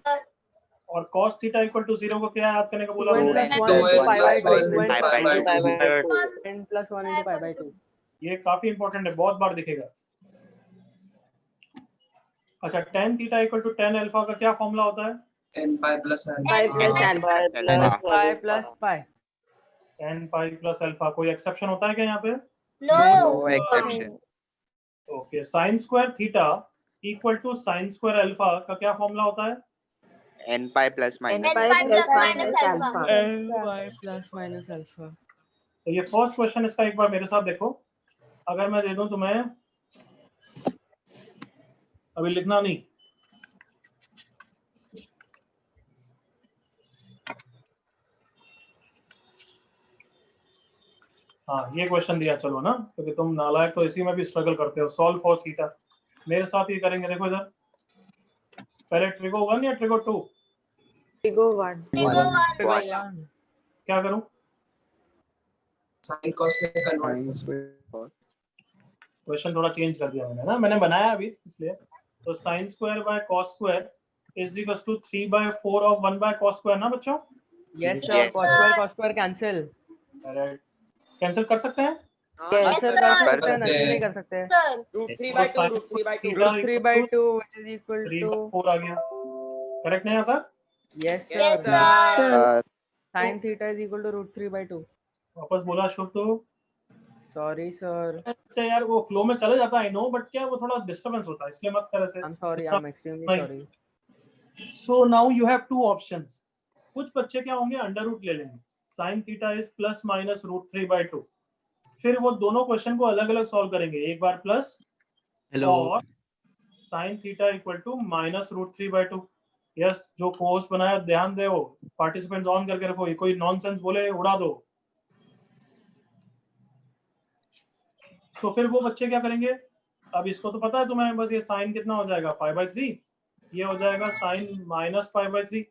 और cos थीटा इक्वल टू 0 को क्या याद करने को बोला 2n मैंने? plus 1 into pi by 2. 2n pi by 2. 2n plus 1 into pi by 2. ये काफी इंपॉर्टेंट है, बहुत बार दिखेगा। अच्छा, tan theta equal to tan alpha का क्या फॉर्मूला होता है? n pi plus Pi plus alpha. Pi plus pi. tan pi plus alpha. कोई एक्सेप्शन होता है क्या यहाँ पे? No. No exception. Okay, sine square theta equal to sine square alpha का क्या फॉर्मूला होता है? n pi plus n minus pi plus minus alpha. pi plus minus alpha. तो ये फर्स्ट क्वेश्चन, इसका एक बार मेरे साथ देखो। अगर मैं दे दूं तुम्हें, अभी लिखना नहीं, हाँ ये क्वेश्चन दिया, चलो ना, क्योंकि तुम नालायक तो इसी में भी स्ट्रगल करते हो। सॉल्व फॉर थीटा मेरे साथ ये करेंगे। देखो इधर, पहले ट्रिगो 1 या ट्रिगो 2? Trigo 1. Trigo 1. One. क्या करूं? Sin cos में convert. क्वेश्चन थोड़ा चेंज कर दिया मैंने ना, मैंने बनाया अभी इसलिए। तो sine square by cos square is equals to 3/4 of 1 cos square ना बच्चों? Yes sir. Cos square cancel. Correct. Cancel कर सकते हैं? Yes. सर कर सकते हैं, नहीं कर सकते हैं. Sir. Root 3 by 2 which is equal to 3/4 आ गया, करेक्ट नहीं आता? yes Yes, sir. sir. Sin theta is equal to root 3 by 2. वापस बोला शुभ तो। Sorry sir. अच्छा यार, वो फ्लो में चले जाता है, आई नो, बट क्या वो थोड़ा डिस्टरबेंस होता है, इसलिए मत कर ऐसे। I'm sorry. I'm extremely Fine. sorry. So now you have two options. कुछ बच्चे क्या होंगे, अंडर रूट ले लेंगे। Sine theta is plus minus root 3/2। फिर वो दोनों क्वेश्चन को अलग अलग सॉल्व करेंगे, एक बार प्लस और sine theta equal to minus root 3/2। Yes, जो कोर्स बनाया ध्यान दो, पार्टिसिपेंट्स ऑन करके रखो, ये कोई नॉनसेंस बोले उड़ा दो। तो फिर वो बच्चे क्या करेंगे, अब इसको तो पता है तुम्हें, बस ये साइन कितना हो जाएगा π/3, ये हो जाएगा साइन माइनस π/3।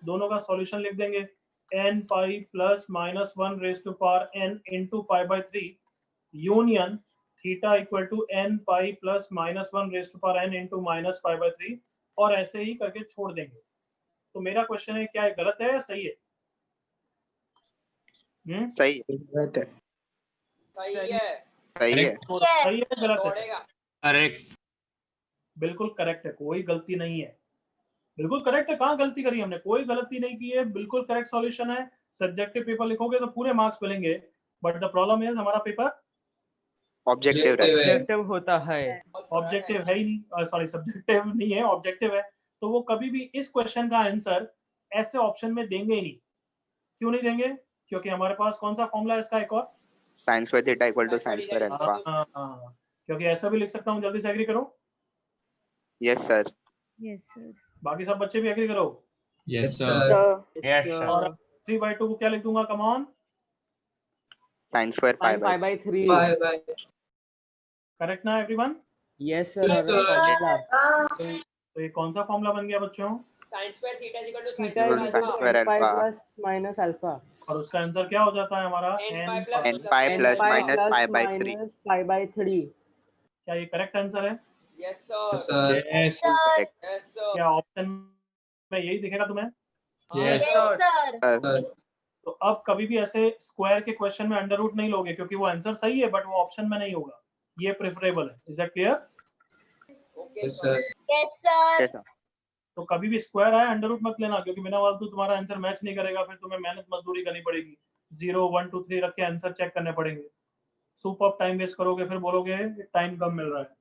दोनों का सॉल्यूशन लिख देंगे, n pi plus minus 1 raise to power n into π/3 union theta equal to n pi plus minus 1 raise to power n into minus π/3, और ऐसे ही करके छोड़ देंगे। तो मेरा क्वेश्चन है, क्या गलत है या सही है? सही Right. सही है सही है गलत है? करेक्ट। बिल्कुल करेक्ट है, कोई गलती नहीं है, बिल्कुल करेक्ट है। कहाँ गलती करी हमने? कोई गलती नहीं की है, बिल्कुल करेक्ट सॉल्यूशन है। सब्जेक्टिव पेपर लिखोगे तो पूरे मार्क्स मिलेंगे, बट द प्रॉब्लम इज हमारा पेपर Objective होता है. ऑब्जेक्टिव है ही नहीं, सॉरी सब्जेक्टिव नहीं है, ऑब्जेक्टिव है। तो वो कभी भी इस क्वेश्चन का आंसर ऐसे ऑप्शन में देंगे ही नहीं। क्यों नहीं देंगे? क्योंकि हमारे पास कौन सा फॉर्मूला है इसका, एक और, sin square theta equal to sin square alpha. क्योंकि ऐसा भी लिख सकता हूँ। जल्दी से एग्री करो। Yes sir. Yes, sir. बाकी सब बच्चे भी एग्री करो। Yes sir. Sir. Yes sir. और 3/2 को क्या लिख दूंगा? Come on, Sin square pi Sin by pi by 3. Correct ना everyone? Yes sir. Yes, sir. तो ये कौन सा फॉर्मूला बन गया बच्चों? Theta is Root equal sin to square pi alpha. plus minus alpha. और उसका आंसर क्या हो जाता है हमारा? n pi plus minus pi by 3. minus pi by 3. क्या ये करेक्ट आंसर है? Yes Yes, sir. क्या ऑप्शन में यही दिखेगा तुम्हें? Yes Yes, sir. तो अब कभी भी ऐसे स्क्वायर के क्वेश्चन में अंडर रूट नहीं लोगे, क्योंकि वो आंसर सही है बट वो ऑप्शन में नहीं होगा। ये प्रेफरेबल है। Is that clear? Yes sir. Yes, sir. Yes sir. तो कभी भी स्क्वायर आया अंडर रूट मत लेना, क्योंकि बिना फालतू तुम्हारा आंसर मैच नहीं करेगा, फिर तुम्हें मेहनत मजदूरी करनी पड़ेगी, 0 1 2 3 रख के आंसर चेक करने पड़ेंगे, सुपर टाइम वेस्ट करोगे, फिर बोलोगे टाइम कम मिल रहा है।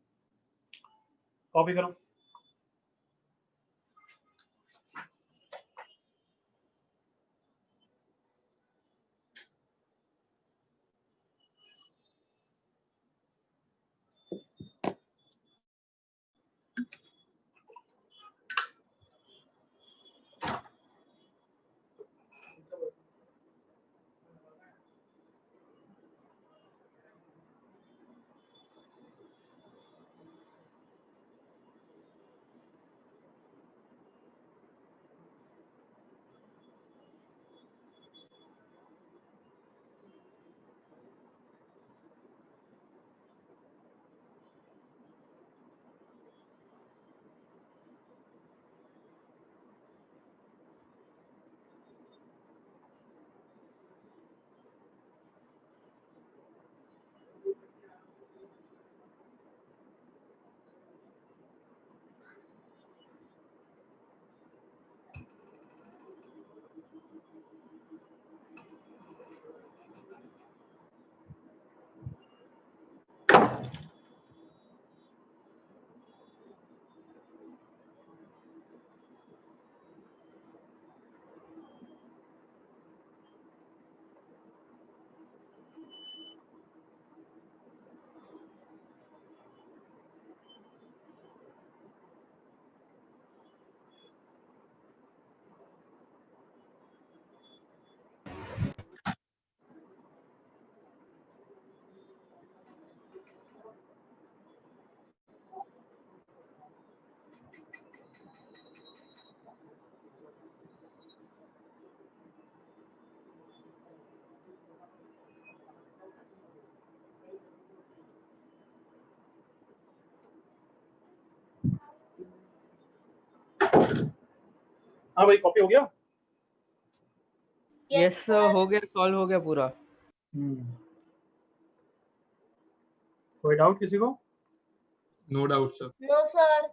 कॉपी करो। हाँ भाई, कॉपी हो गया। यस सर, हो गया, सॉल्व हो गया पूरा। कोई डाउट किसी को? No doubt sir. No sir.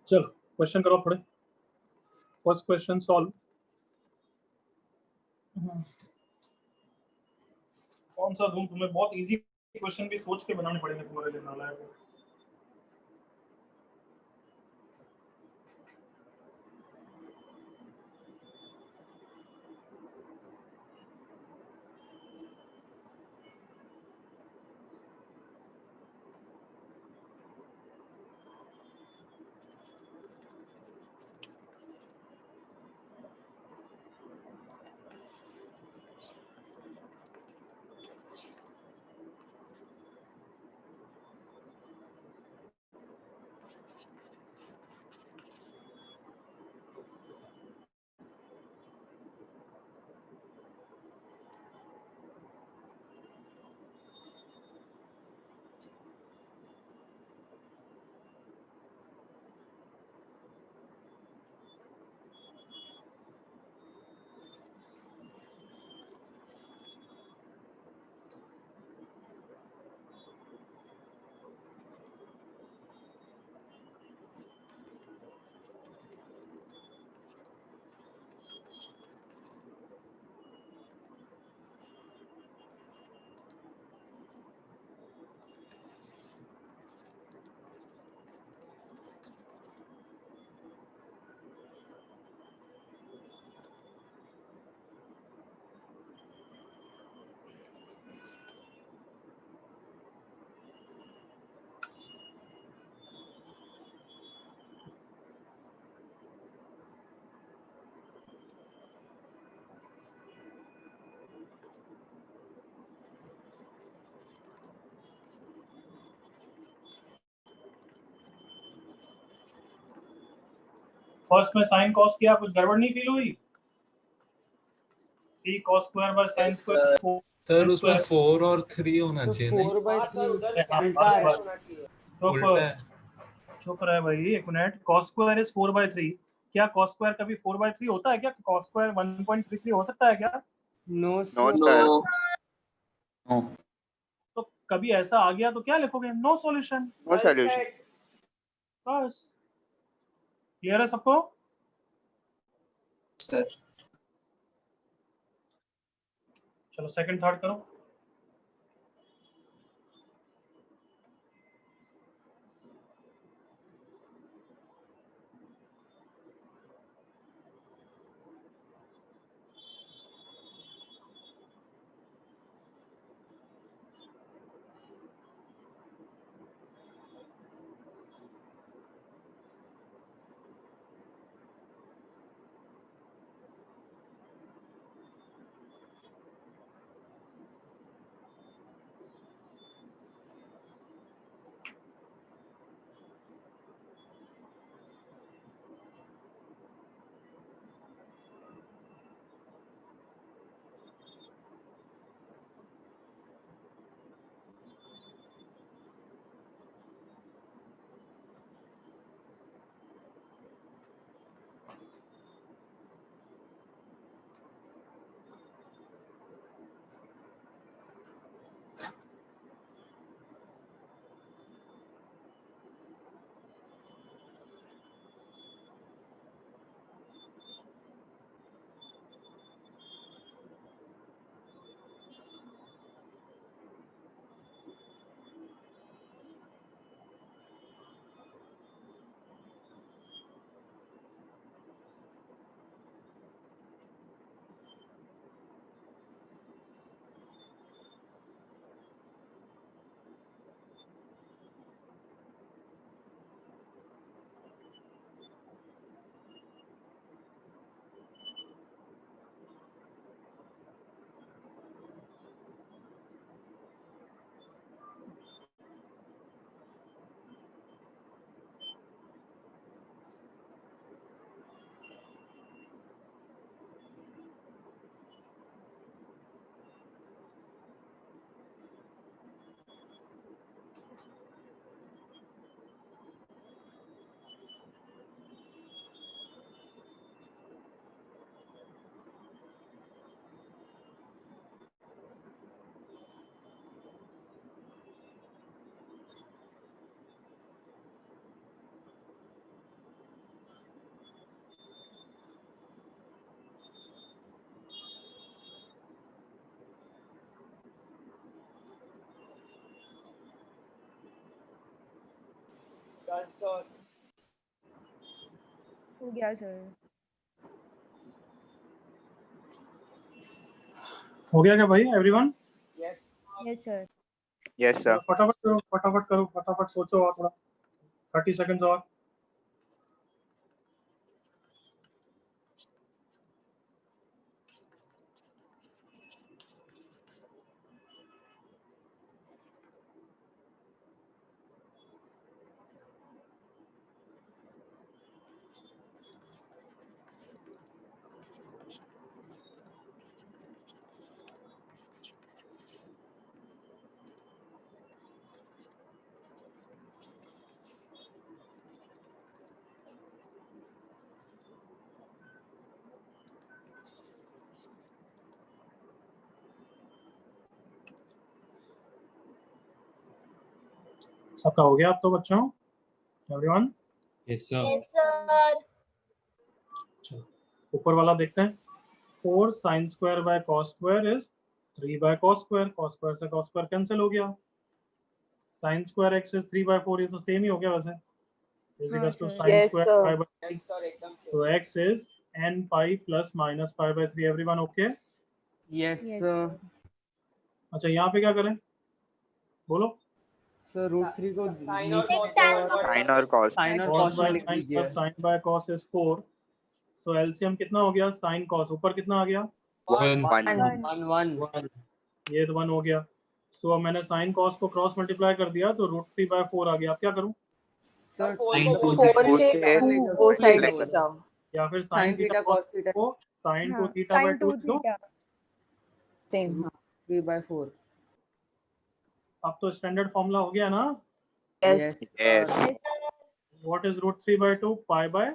चलो क्वेश्चन करो थोड़े। First question solve. कौन सा दूं तुम्हें? बहुत इजी क्वेश्चन भी सोच के बनाने पड़ेंगे तुम्हारे लिए, नालायक हो। फर्स्ट में साइन कॉस किया, कुछ गड़बड़ नहीं फील हुई? t cos square by sin square. Sir उसमें 4 और 3 होना चाहिए नहीं? 4/3 चुप रहे भाई एक मिनट। cos square is 4/3। क्या cos स्क्वायर कभी 4/3 होता है क्या? cos स्क्वायर 1.33 हो सकता है क्या? No no sir. Sir. No. तो कभी ऐसा आ गया तो क्या लिखोगे? No solution. No solution. बस क्लियर है सबको? सर चलो सेकंड थर्ड करो। हो गया सर। हो गया क्या भाई everyone? Yes sir. Yes sir. फटाफट करो, फटाफट करो, फटाफट सोचो और थोड़ा 30 सेकंड्स और। सबका हो गया अब तो बच्चों? Everyone? Yes sir. Yes sir चलो ऊपर वाला देखते हैं। 4 sin square by cos square is 3 by cos square। cos square से cos square कैंसिल हो गया। sin square x is 3 by 4, ये तो सेम ही हो गया वैसे। is हाँ equals to sir. sin Yes, square sir. pi by 3। So x is n pi plus minus pi by 3। everyone okay? Yes, Yes, sir. अच्छा यहाँ पे क्या करें बोलो? So √3 को Sin नीचे और cos और साइन और कॉस। sin और cos cos by में लिख sin दीजिए। plus sin by cos is 4। so LCM कितना हो गया? sin cos ऊपर कितना आ गया? 1 1 1 1। ये तो 1 हो गया। सो अब मैंने sin cos को क्रॉस मल्टीप्लाई कर दिया तो √3 by 4 आ गया। अब क्या करूं? सर Sin को 4 से से 2 वो साइड multiply ले करो। जाओ। या फिर sin sin theta theta cos cos theta को sin हाँ, 2 थीटा by sin 2 2 दो। Theta same. हाँ 3/4। अब तो स्टैंडर्ड फॉर्मूला हो गया ना? Yes Yes, Yes. sir. What is √3 by 2? pi by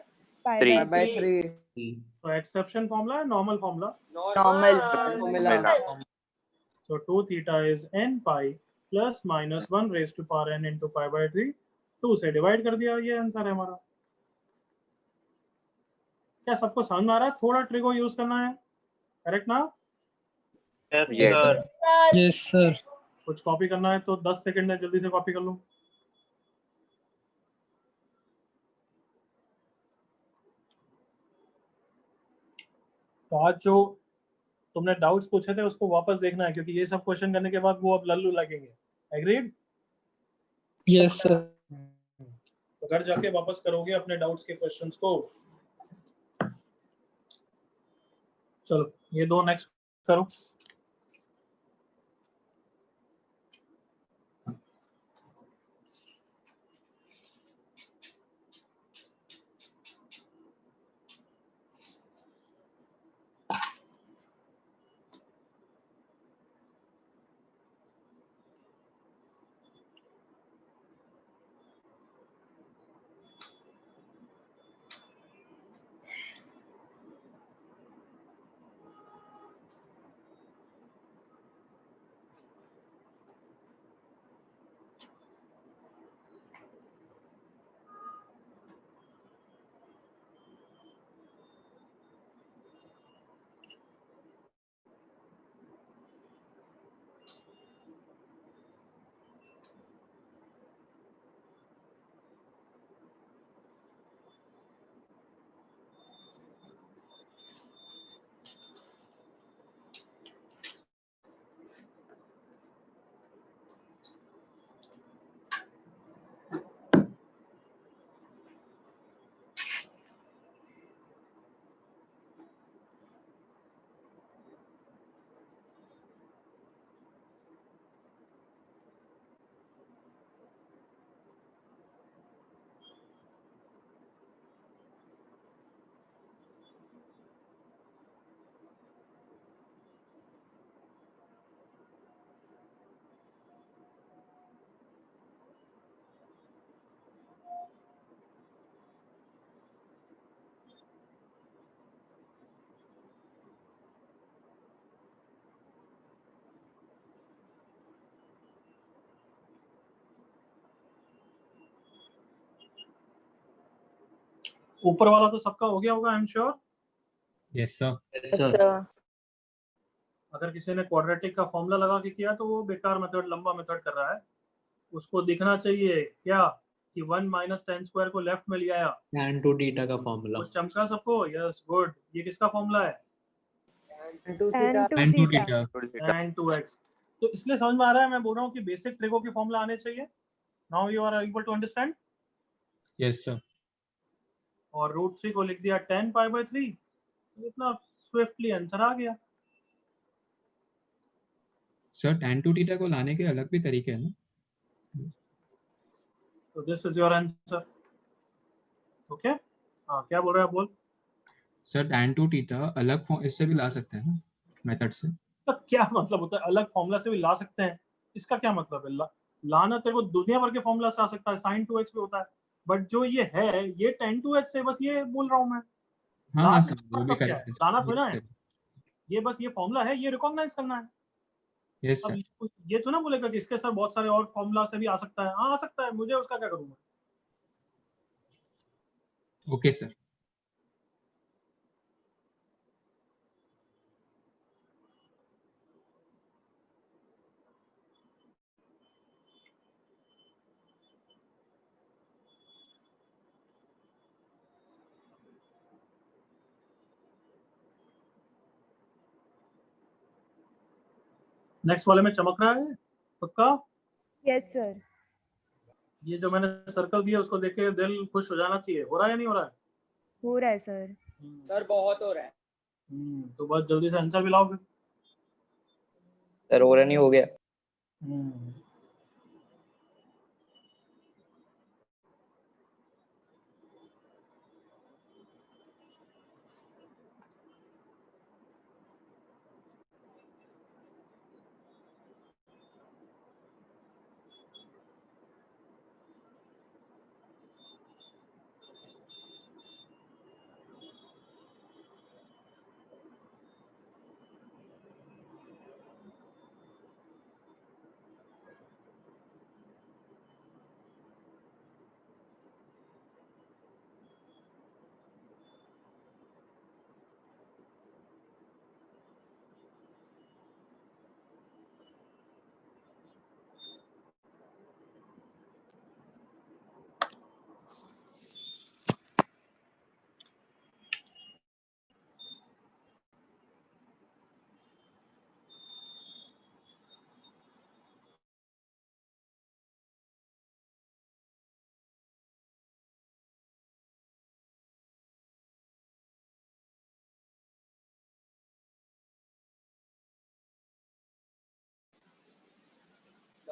3 5/3 तो एक्सेप्शन फॉर्मूला है नॉर्मल फॉर्मूला? Normal formula। मिला। सो So 2 theta is n pi plus minus 1 raised to power n into pi by 3. 2 से divide कर दिया, ये आंसर है हमारा। क्या सबको समझ में आ रहा है? थोड़ा ट्रिक को यूज करना है, करेक्ट ना? Yes. Yes, sir. कुछ कॉपी करना है तो 10 सेकंड में जल्दी से कॉपी कर लो। तो आज जो तुमने डाउट्स पूछे थे उसको वापस देखना है, क्योंकि ये सब क्वेश्चन करने के बाद वो अब लल्लू लगेंगे। एग्रीड? Yes, sir. तो घर जाके वापस करोगे अपने डाउट्स के क्वेश्चंस को। चलो ये दो नेक्स्ट करो। ऊपर वाला तो सबका हो गया होगा, I am sure. Yes, sir. Yes, sir. अगर किसी ने क्वाड्रेटिक का फॉर्मूला लगा के किया तो वो बेकार मेथड, लंबा मेथड कर रहा है। उसको दिखना चाहिए क्या कि 1 माइनस टेन स्क्वायर को लेफ्ट में लिया आया। tan 2 theta का फॉर्मूला। वो चमका सबको? Yes, good. ये किसका फॉर्मूला है? And 2 And 2 theta. theta. tan 2x। तो इसलिए समझ में आ रहा है, मैं बोल रहा हूँ कि बेसिक ट्रिको के फॉर्मूला आने चाहिए। Now you are able to understand. Yes, sir. और √3 को लिख दिया 10 पाई बाय 3। इतना स्विफ्टली आंसर आ गया। Sir, tan 2 theta को लाने के अलग भी तरीके हैं ना? तो this is your answer. Okay, हाँ क्या बोल रहे हैं आप? बोल। Sir, tan 2 theta अलग इससे भी ला सकते हैं ना, मेथड से? तो क्या मतलब होता है अलग फॉर्मूला से भी ला सकते हैं? इसका क्या मतलब है? लाना तेरे को दुनिया भर के फॉर्मूला से आ सकता है, sin 2x भी होता है, बट जो ये है ये tan 2x है, बस ये बोल रहा हूँ मैं। हाँ सर, वो भी मतलब क्या है? करेक्ट लाना थोड़ा है, ये बस ये फॉर्मूला है, ये रिकॉग्नाइज करना है। यस अब सर। ये तो ना बोलेगा कि इसके साथ बहुत सारे और फॉर्मूला से भी आ सकता है। हाँ आ सकता है, मुझे उसका क्या करूँगा? Okay sir. नेक्स्ट वाले में चमक रहा है पक्का? Yes, sir. ये जो मैंने सर्कल दिया उसको देख के दिल खुश हो जाना चाहिए। हो रहा है या नहीं हो रहा है? हो रहा है sir. सर बहुत हो रहा है। तो बस जल्दी से आंसर भी लाओ फिर। सर हो रहा नहीं हो गया।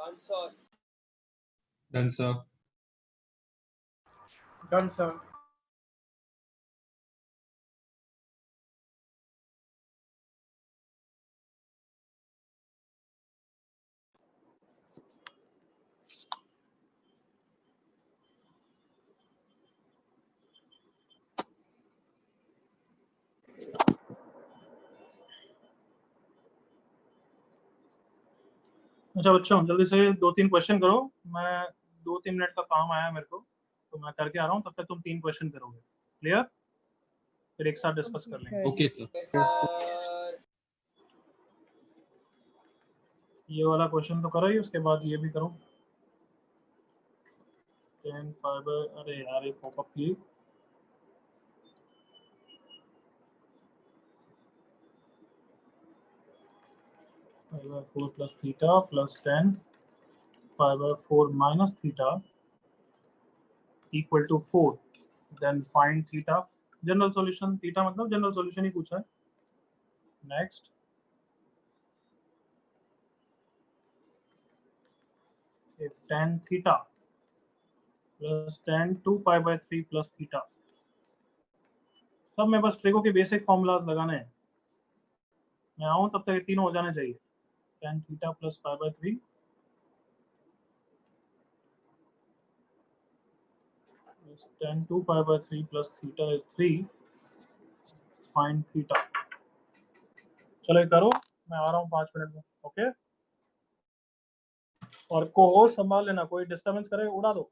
Done sir. Done sir. अच्छा बच्चों जल्दी से 2-3 क्वेश्चन करो। मैं 2-3 मिनट का काम आया मेरे को, तो मैं करके आ रहा हूँ, तब तक तुम 3 क्वेश्चन करोगे। क्लियर? फिर एक साथ डिस्कस कर लेंगे। Okay sir. ये वाला क्वेश्चन तो करो ही, उसके बाद ये भी करो। 10 फाइबर, अरे यार ये पॉपअप की। Pi by 4 plus theta plus 10 pi by 4 minus theta equal to 4। Then find theta. General solution, theta मतलब जनरल सॉल्यूशन ही पूछा है। Next, if tan theta plus tan 2 pi by 3 plus theta, सब में बस ट्रिको के बेसिक फॉर्मूलाज लगाने हैं। मैं आऊं तब तक ये तीनों हो जाने चाहिए। tan theta plus pi by 3 plus tan 2 pi by 3 plus theta is 3, find theta। चलो ये करो, मैं आ रहा हूँ 5 मिनट में। ओके, और को संभाल लेना, कोई डिस्टर्बेंस करे उड़ा दो।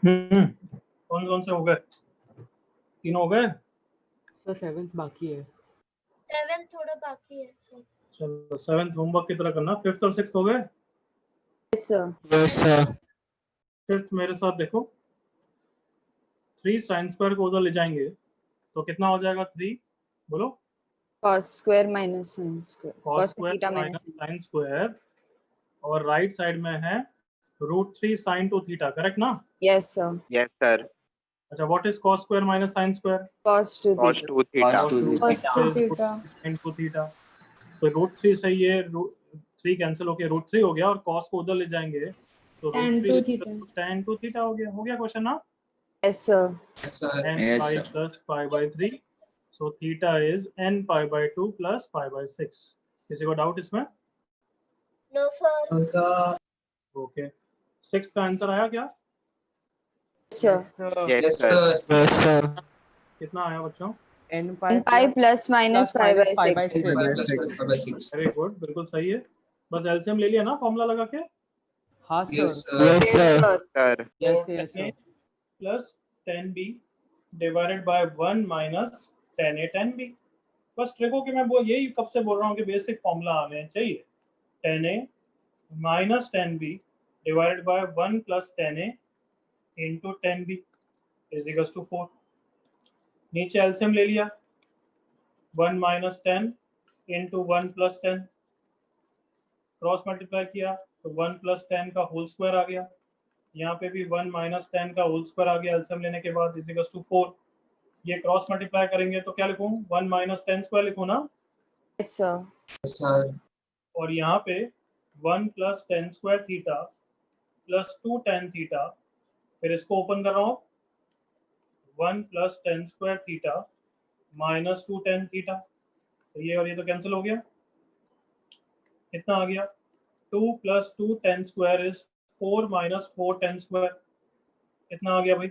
कौन कौन से हो गए? 3 हो गए? सर 7th बाकी है। 7 थोड़ा बाकी है सर। चलो 7th होमवर्क की तरह करना। 5th और 6th हो गए? Yes sir. Yes, sir. 5th मेरे साथ देखो, 3 sin स्क्वायर को उधर ले जाएंगे तो कितना हो जाएगा? 3 बोलो। cos square minus sin square. cos cos square theta minus minus sin. sin square, और राइट साइड में है √3 sin 2 थीटा, करेक्ट ना? Yes sir. Yes, sir. अच्छा, what is cos square minus sin square? Cos 2 Cos theta. 2 theta. Cos 2 Cos 2 theta. sin 2 theta. तो √3 से ये √3 cancel होके √3 हो गया, और cos को उधर ले जाएंगे तो Tan 2 theta. tan 2 थीटा हो गया क्वेश्चन ना? Yes sir. Yes, sir. n Yes, pi sir. plus pi by 3, so theta is n pi by 2 plus pi by 6। किसी को डाउट इसमें? No sir. ओके, 6 का आंसर आया क्या? Yes sir. Yes, Yes, sir. sir. Yes, sir. कितना आया बच्चों? n N pi plus minus pi by 6. by 6. Plus 6. Very good, बिल्कुल सही है। बस एलसीएम ले लिया ना फॉर्मूला लगा के? हाँ Yes, sir. sir. Yes, sir. Sir. Yes, yes, sir. Plus 10b divided by 1 minus 10a 10b। बस ट्रिको कि मैं वो यही कब से बोल रहा हूँ कि बेसिक फॉर्मूला आने चाहिए। 10a minus 10b divided by 1 plus 10a into 10b is equal to 4। नीचे एलसीएम ले लिया, 1 minus 10 into 1 plus 10, cross multiply किया तो 1 प्लस 10 का होल स्क्वायर आ गया। यहाँ पे भी 1 माइनस 10 का होल स्क्वायर आ गया एलसीएम लेने के बाद, इज इक्वल टू 4। ये क्रॉस मल्टीप्लाई करेंगे तो क्या लिखूं? 1 माइनस 10 स्क्वायर लिखूं ना? Yes sir. Yes, sir. और यहाँ पे 1 प्लस 10 स्क्वायर थीटा प्लस 2 tan थीटा, फिर इसको ओपन कर रहा हूँ, 1 plus 10 square theta minus 2 tan theta, तो ये और ये तो कैंसिल हो गया। कितना आ गया? 2 plus 2 tan square is 4 minus 4 tan square. कितना आ गया भाई?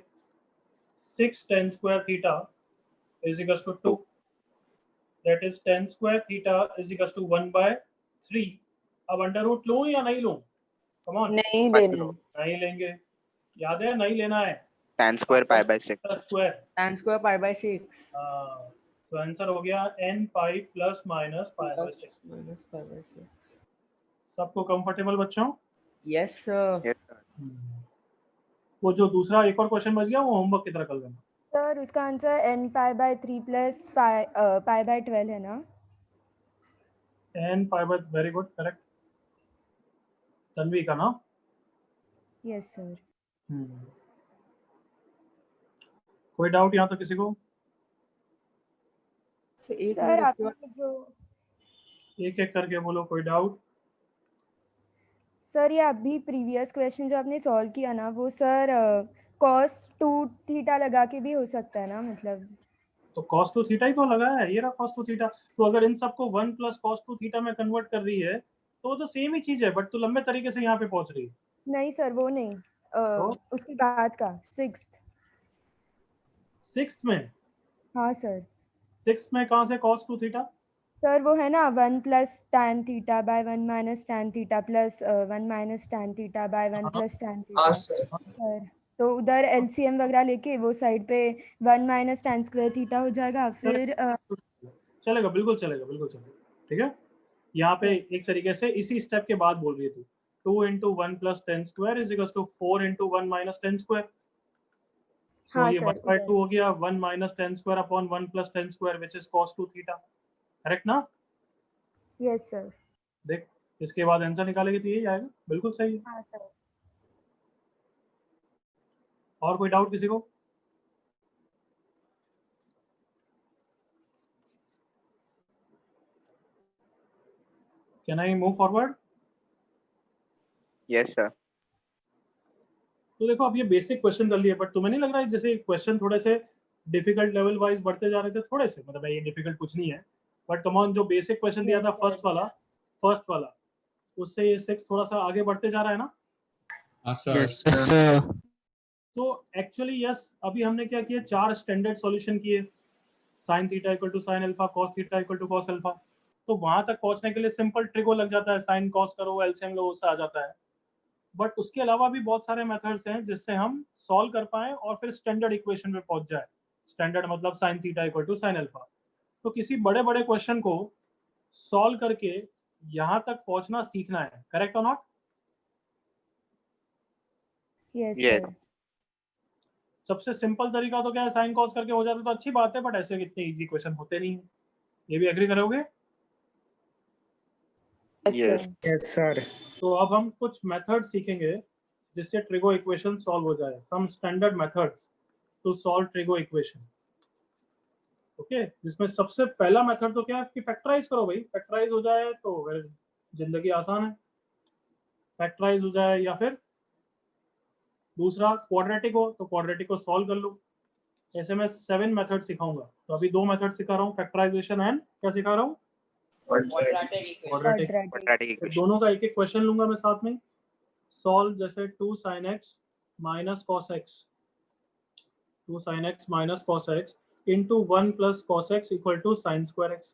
6 tan square theta is equal to 2, that is tan square theta is equal to 1/3। अब अंडर रूट लूं या नहीं लूं? कम ऑन, नहीं लेना। नहीं लेंगे, याद है नहीं लेना है। Tan square pi by 6. Square, Tan square pi by 6. तो आंसर हो गया n pi plus minus pi by 6। Minus pi by 6. सबको कंफर्टेबल बच्चों? Yes sir. Yes, sir. वो जो दूसरा एक और क्वेश्चन बच गया वो होमवर्क की तरह कर लेना। सर उसका answer n pi by 3 plus pi by 12 है ना? n pi by, very good, correct. Tanvi का ना? Yes sir. कोई डाउट यहाँ तो किसी को? So, एक सर मिनट के बाद आपने जो एक एक करके बोलो, कोई डाउट? सर ये अभी प्रीवियस क्वेश्चन जो आपने सॉल्व किया ना वो सर cos 2 थीटा लगा के भी हो सकता है ना, मतलब? तो cos 2 थीटा ही तो लगाया है, ये रहा cos 2 थीटा। तो अगर इन सबको 1 प्लस cos 2 थीटा में कन्वर्ट कर रही है तो वो तो सेम ही चीज है, बट तू लंबे तरीके से यहाँ पे पहुंच रही है। नहीं सर वो नहीं, उसके बाद का 6th। 6th में? हाँ सर। 6th में कहाँ से cos 2 थीटा? सर वो है ना 1 plus tan theta by 1 minus tan theta plus 1 minus tan theta by 1 plus tan theta. हाँ, sir. सर तो उधर एलसीएम वगैरह लेके वो साइड पे 1 माइनस tan स्क्वायर थीटा हो जाएगा, फिर चलेगा, बिल्कुल चलेगा, बिल्कुल चलेगा, ठीक है। यहाँ पे Yes. एक तरीके से इसी स्टेप के बाद बोल रही है तू, 2 into 1 plus 10 square is equal to 4 into 1 minus 10 square. So हाँ ये सर, 1/2 हो गया, 1 minus 10 square upon 1 plus 10 square which is cos 2 theta, correct ना? Yes sir. देख, इसके बाद आंसर निकालेगी तो यही आएगा, बिल्कुल सही है। हाँ सर। और कोई डाउट किसी को? Can I move forward? Yes, sir. तो देखो अब ये बेसिक क्वेश्चन कर लिए, बट तुम्हें नहीं लग रहा है जैसे क्वेश्चन थोड़े से डिफिकल्ट लेवल वाइज बढ़ते जा रहे थे थोड़े से? मतलब ये डिफिकल्ट कुछ नहीं है, बट कम ऑन, जो बेसिक क्वेश्चन दिया था Yes, sir. फर्स्ट वाला उससे ये 6 थोड़ा सा आगे बढ़ते जा रहा है ना? हाँ सर। Yes, sir. तो एक्चुअली यस, अभी हमने क्या किया, 4 स्टैंडर्ड सॉल्यूशन किए, sin theta equal to sin alpha, cos theta equal to cos alpha. तो वहां तक पहुंचने के लिए सिंपल ट्रिक लग जाता है, sin cos करो, एलसीएम लो, उससे आ जाता है। बट उसके अलावा भी बहुत सारे मेथड्स हैं जिससे हम सॉल्व कर पाए और फिर स्टैंडर्ड इक्वेशन पे पहुंच जाए। स्टैंडर्ड मतलब sine theta equal to sine alpha. तो किसी बड़े बड़े क्वेश्चन को सॉल्व करके यहां तक पहुंचना सीखना है, करेक्ट और नॉट? Yes, Yes. sir. सबसे सिंपल तरीका तो क्या है, साइन कॉस करके हो जाता तो अच्छी बात है, बट ऐसे इतने इजी क्वेश्चन होते नहीं है। ये भी एग्री करोगे? Yes, sir. Yes. Yes, sir. तो अब हम कुछ मेथड सीखेंगे जिससे ट्रिगो इक्वेशन सॉल्व हो जाए। Some standard methods to solve trigo equation. Okay, जिसमें सबसे पहला मेथड तो क्या है कि फैक्टराइज करो भाई। फैक्टराइज हो जाए तो फिर जिंदगी आसान है। फैक्टराइज हो जाए या फिर दूसरा क्वाड्रेटिक हो तो क्वाड्रेटिक को सॉल्व कर लो। ऐसे मैं 7 मेथड सिखाऊंगा। तो अभी 2 मेथड सिखा रहा हूँ, फैक्टराइजेशन एंड क्या सिखा रहा हूँ? क्वाड्रेटिक। Quadratic. Quadratic फिर equation. दोनों का एक एक क्वेश्चन लूंगा मैं साथ में। सॉल्व जैसे 2 sin x minus cos x, 2 sin x minus cos x into 1 plus cos x equal to sine square x।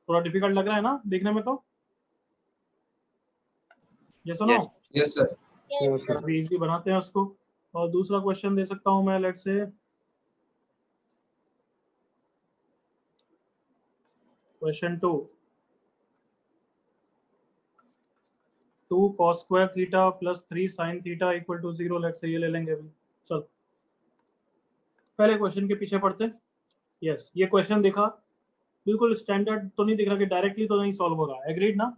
थोड़ा डिफिकल्ट लग रहा है ना देखने में? तो ये सुनो। Yes. Yes, sir. No, sir. अभी इजी बनाते हैं उसको। और दूसरा क्वेश्चन दे सकता हूं मैं, let's say question 2 cos square थीटा plus 3 sin theta equal to 0। Let's say ये ले लेंगे अभी। चल पहले क्वेश्चन के पीछे पढ़ते हैं। यस, ये क्वेश्चन देखा, बिल्कुल स्टैंडर्ड तो नहीं दिख रहा कि डायरेक्टली तो नहीं सॉल्व होगा, एग्रीड ना?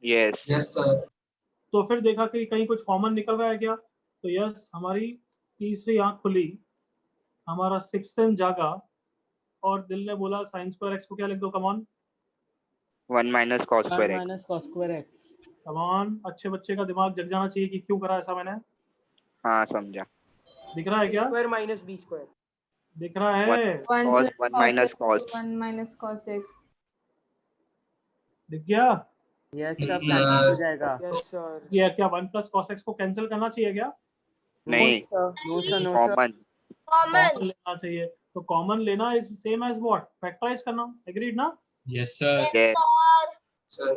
Yes. Yes, sir. तो फिर देखा कि कहीं कुछ कॉमन निकल रहा है क्या? तो यस, हमारी तीसरी आंख खुली, हमारा सिक्स्थ सेंस जागा और दिल ने बोला साइन स्क्वायर एक्स को क्या लिख दो? Come on 1 minus cos 1 square x. minus cos square x. Come on, अच्छे बच्चे का दिमाग जग जाना चाहिए कि क्यों करा ऐसा मैंने। हाँ समझा। दिख रहा है क्या? Square minus b square. दिख रहा है? Cos 1 minus cos. 1 minus cos x. दिख गया? Yes, Yes, sir. sir. Cancel हो जाएगा. Yes, sir. ये क्या 1 प्लस cos x को कैंसिल करना चाहिए क्या? नहीं, Sir. No, sir. No, sir. common. Common लेना चाहिए। तो कॉमन लेना is same as what? Factorize करना, एग्रीड ना? Yes sir. Yes. Sir.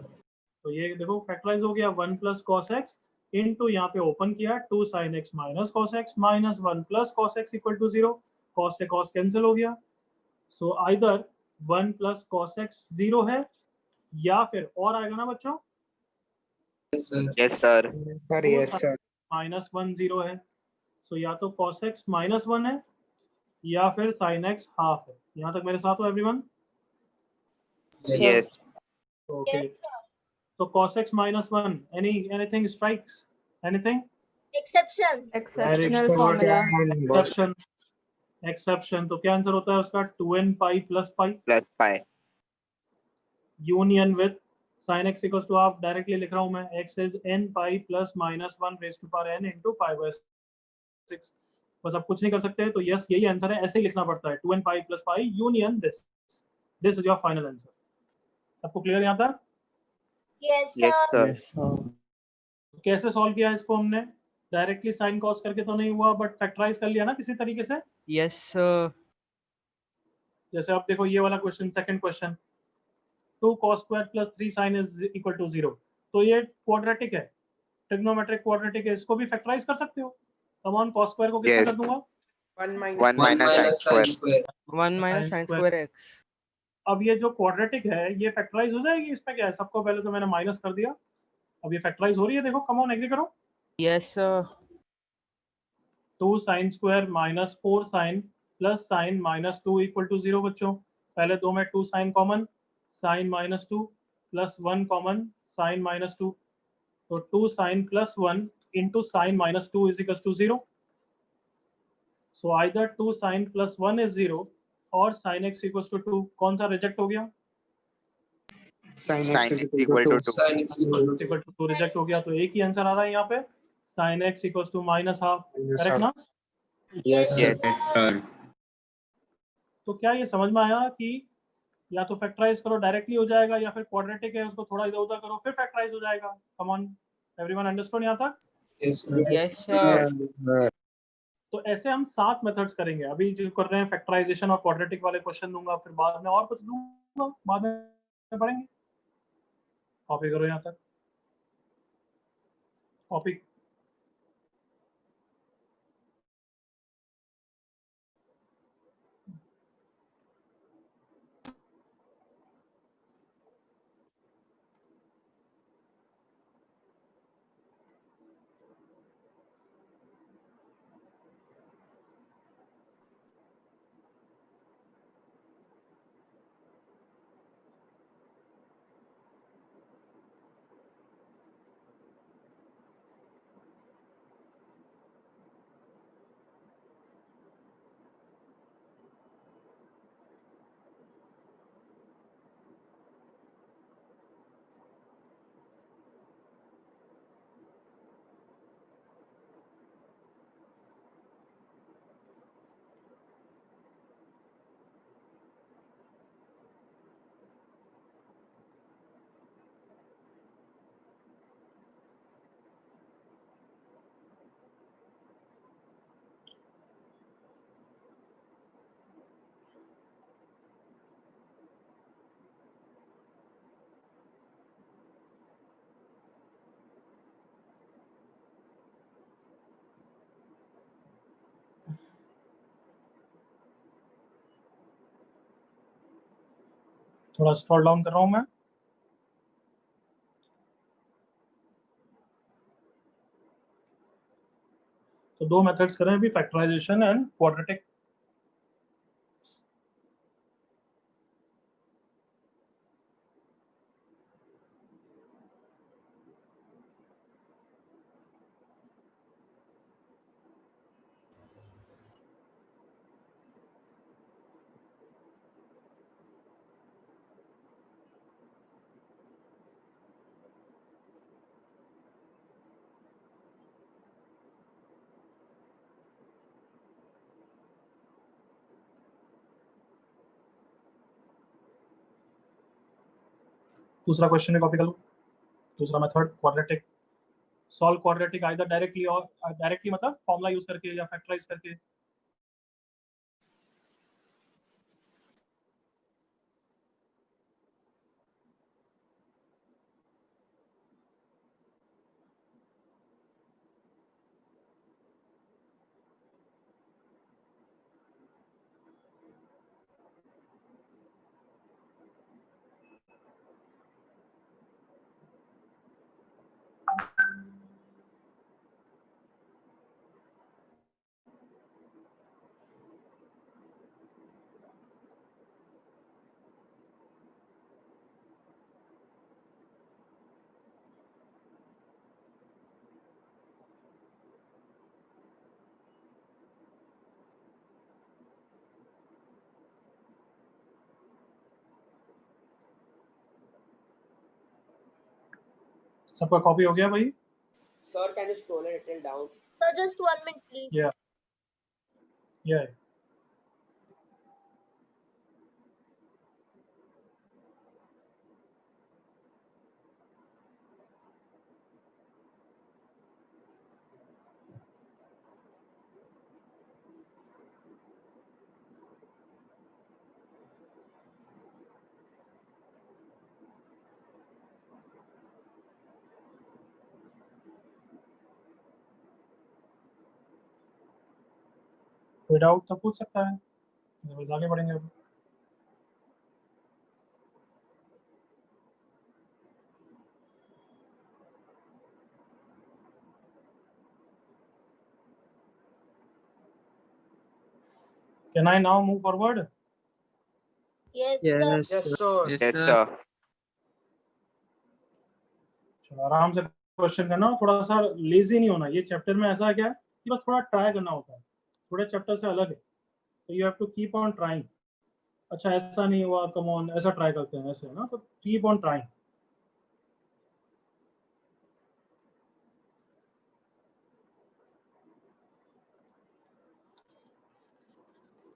तो ये देखो फैक्टराइज हो गया 1 प्लस cos x इनटू यहाँ पे ओपन किया 2 sin x minus cos x minus 1 plus cos x equal to 0। cos से cos कैंसिल हो गया। So either 1 plus cos x 0 है या फिर और आएगा ना बच्चों? Yes, sir. Yes sir. Sir, yes, sir. Minus 1 0 है। सो या तो cos x माइनस 1 है या फिर sin x हाफ है। यहाँ तक मेरे साथ हो everyone? Yes. Okay, so cos x minus 1, anything strikes? Anything? Exceptional good. formula. Exception तो क्या आंसर होता है उसका? 2n pi plus pi Plus pi. union with sin x equals to half। Directly लिख रहा हूँ मैं, x is n pi plus minus 1 raised to power n into pi by 6। बस आप कुछ नहीं कर सकते, तो यस यही आंसर है, ऐसे ही लिखना पड़ता है 2n pi plus pi union this is your final answer। सबको क्लियर यहाँ तक? Yes sir. कैसे सॉल्व किया इसको हमने? डायरेक्टली साइन कॉस करके तो नहीं हुआ, बट फैक्टराइज कर लिया ना किसी तरीके से। Yes, sir. जैसे आप देखो ये वाला question, second question, 2 cos square plus 3 sin is equal to 0। तो ये क्वाड्रेटिक है, ट्रिग्नोमेट्रिक क्वाड्रेटिक है, इसको भी फैक्टराइज कर सकते हो। कम ऑन, cos स्क्वायर को किसमें Yes. कर दूंगा? 1 minus sin square. 1 minus sin square x. अब ये जो क्वाड्रेटिक है ये फैक्टराइज हो जाएगी। इसमें क्या है, सबको पहले तो मैंने माइनस कर दिया, अब ये फैक्टराइज हो रही है। देखो कम ऑन, एग्री करो। Yes, sir. 2 sin square minus 4 sin plus sin minus 2 equal to 0। बच्चों पहले दो में 2 sin common, sin minus 2 plus 1 common, sin minus 2। तो 2 sin plus 1 into sin minus 2 is equal to 0। So either 2 sin plus 1 is 0 और sin x equal to 2। कौन सा reject हो गया? Sin Sin x is x equal to 2. Sin x equal equal to 2 reject हो गया, तो एक ही answer आ रहा है यहाँ पे, sin x equal to minus half. Correct ना? Yes, sir. Yes. सर। तो क्या ये समझ में आया कि या तो फैक्टराइज करो डायरेक्टली हो जाएगा, या फिर क्वाड्रेटिक है उसको थोड़ा इधर उधर करो फिर फैक्टराइज हो जाएगा। कम ऑन, एवरीवन अंडरस्टूड यहाँ तक? Yes, sir. Yes, sir. तो ऐसे हम 7 मेथड्स करेंगे। अभी जो कर रहे हैं फैक्टराइजेशन और क्वाड्रेटिक वाले क्वेश्चन दूंगा, फिर बाद में और कुछ दूंगा, बाद में पढ़ेंगे। कॉपी करो यहाँ तक। कॉपी थोड़ा स्क्रॉल डाउन कर रहा हूँ मैं। तो दो मेथड्स करें अभी, फैक्टराइजेशन एंड क्वाड्रेटिक। दूसरा क्वेश्चन है, कॉपी कर लो। दूसरा method quadratic, solve quadratic either directly और डायरेक्टली मतलब फॉर्मूला यूज करके या फैक्टराइज करके। सबका कॉपी हो गया भाई? Sir, can you scroll a little down? Sir, just 1 minute, please. Yeah. कोई डाउट तो पूछ सकता है, बस आगे बढ़ेंगे अब। Can I now move forward? Yes, Yes, sir. Yes, sir. Yes, Yes, sir. sir. चलो आराम से क्वेश्चन करना, थोड़ा सा लेजी नहीं होना। ये चैप्टर में ऐसा क्या है कि बस थोड़ा ट्राई करना होता है, थोड़े चैप्टर से अलग है, तो you have to keep on trying. अच्छा ऐसा नहीं हुआ, कम ऑन, ऐसा ट्राई करते हैं, ऐसे है ना, तो keep on trying.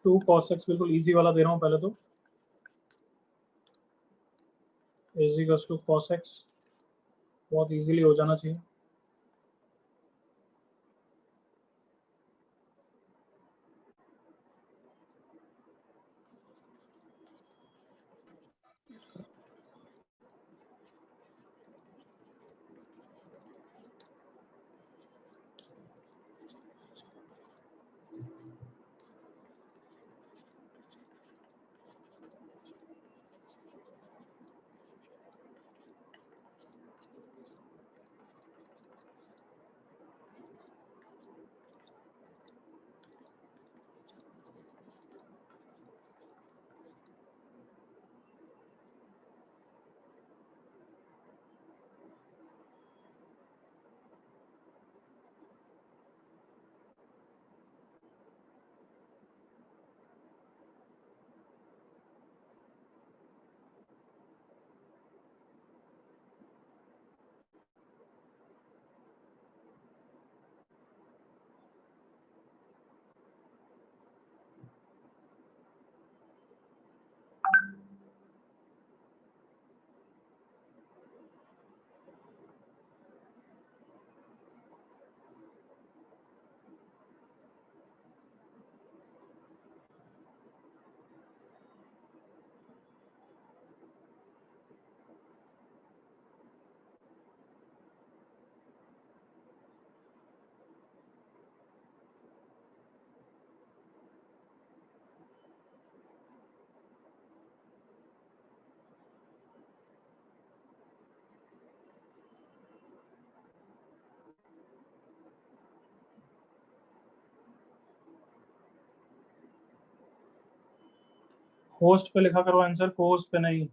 Two cos x बिल्कुल इजी वाला दे रहा हूँ पहले तो, is equals to cos x, बहुत इजीली हो जाना चाहिए। होस्ट पे लिखा करो आंसर, होस्ट पे नहीं।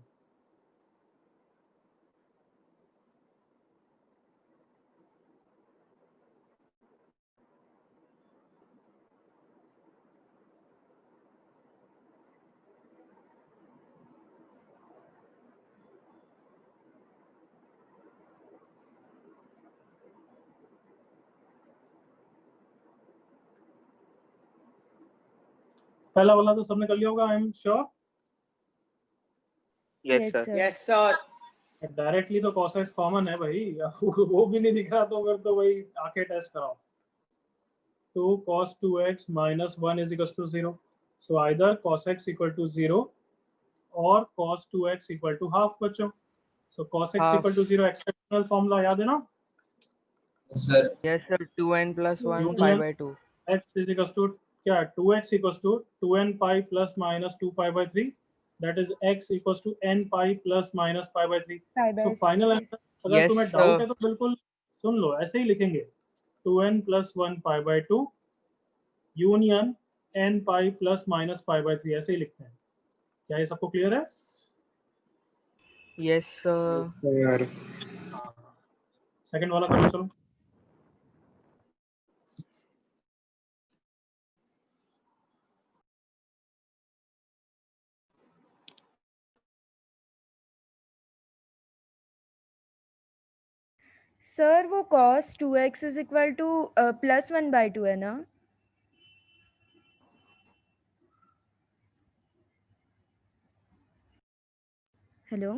पहला वाला तो सबने कर लिया होगा, I am sure. Yes, sir. Yes, sir. Directly तो cos x कॉमन है भाई। वो भी नहीं दिख रहा तो फिर तो भाई आके टेस्ट कराओ। तो cos 2x minus 1 is equals to 0. So either cos x equal to 0 or cos 2x equal to half बच्चों। So cos x Half. equal to 0 एक्सपेक्टेशनल formula याद है ना? Yes, sir. 2n plus 1 Union. pi by 2. x is equals to क्या 2x equals to 2n pi plus minus 2 pi by 3, that is x equals to n pi plus minus pi by 3. Pi by So final answer अगर Yes, तुम्हें doubt sir. है तो बिल्कुल सुन लो, ऐसे ही लिखेंगे 2n plus 1 pi by 2 union n pi plus minus pi by 3, ऐसे ही लिखते हैं। क्या ये सबको क्लियर है? Yes, sir. Sir. सेकंड वाला करो चलो। सर वो cos 2x is equal two plus 1/2 है ना? हेलो,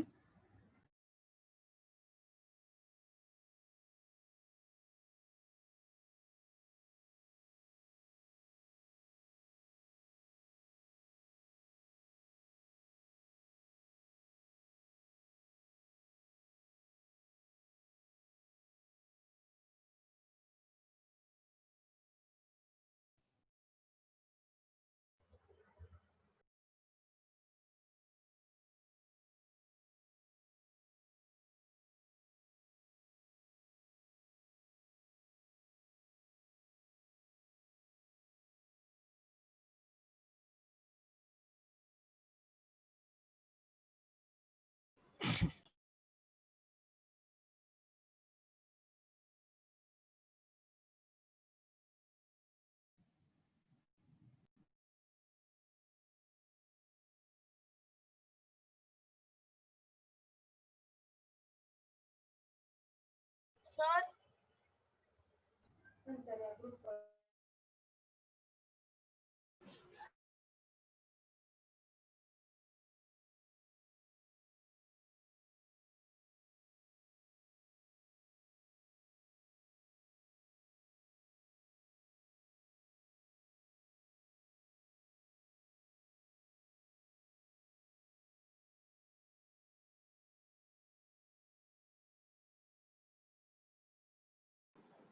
Sir,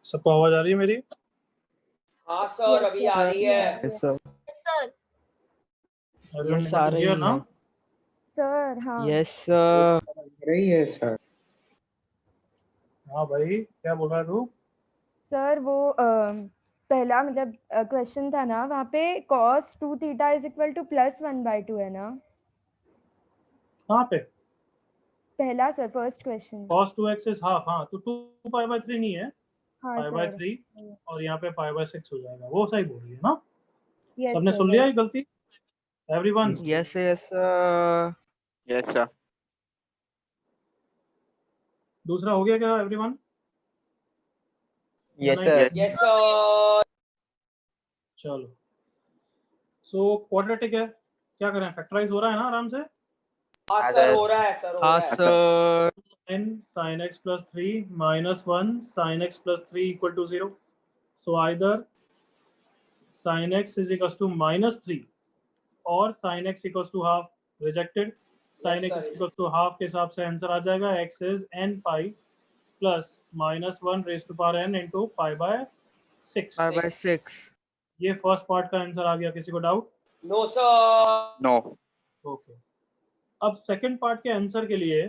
सबको आवाज आ रही है मेरी? हाँ सर, अभी आ रही है। Yes, sir. yes, sir. Everyone Yes, आ able to रही hear है। now? सर हाँ Yes, sir. रही है सर। हाँ भाई क्या बोल रहा है तू? सर वो पहला मतलब क्वेश्चन था ना, वहाँ पे cos 2 theta is equal two plus 1/2 है ना? कहाँ पे? पहला sir, first question. cos 2x is half, हाँ तो 2 pi by 3 नहीं है, हाँ pi by सर, 3 और यहाँ पे pi by 6 हो जाएगा, वो सही बोल रही है ना? यस सबने सर, सुन लिया ये गलती? Everyone? Yes, yes, sir. Yes, sir. दूसरा हो गया क्या एवरीवन? Yes, नहीं? sir. Yes, sir. चलो, सो क्वाड्रेटिक है, क्या करें, फैक्टराइज हो रहा है ना आराम से? हाँ सर, हो रहा है सर, हाँ sir. n sin x plus 3 minus 1 sin x plus 3 equal to 0. So either sin x is equals to minus 3 or sin x equals to half. Rejected. Sin Yes, x sir. is equals to half के हिसाब से answer आ जाएगा x is n pi plus minus 1 raised to power n into pi by 6. Pi by 6. ये first part का answer आ गया, किसी को doubt? No, sir. No. Okay, अब सेकंड पार्ट के आंसर के लिए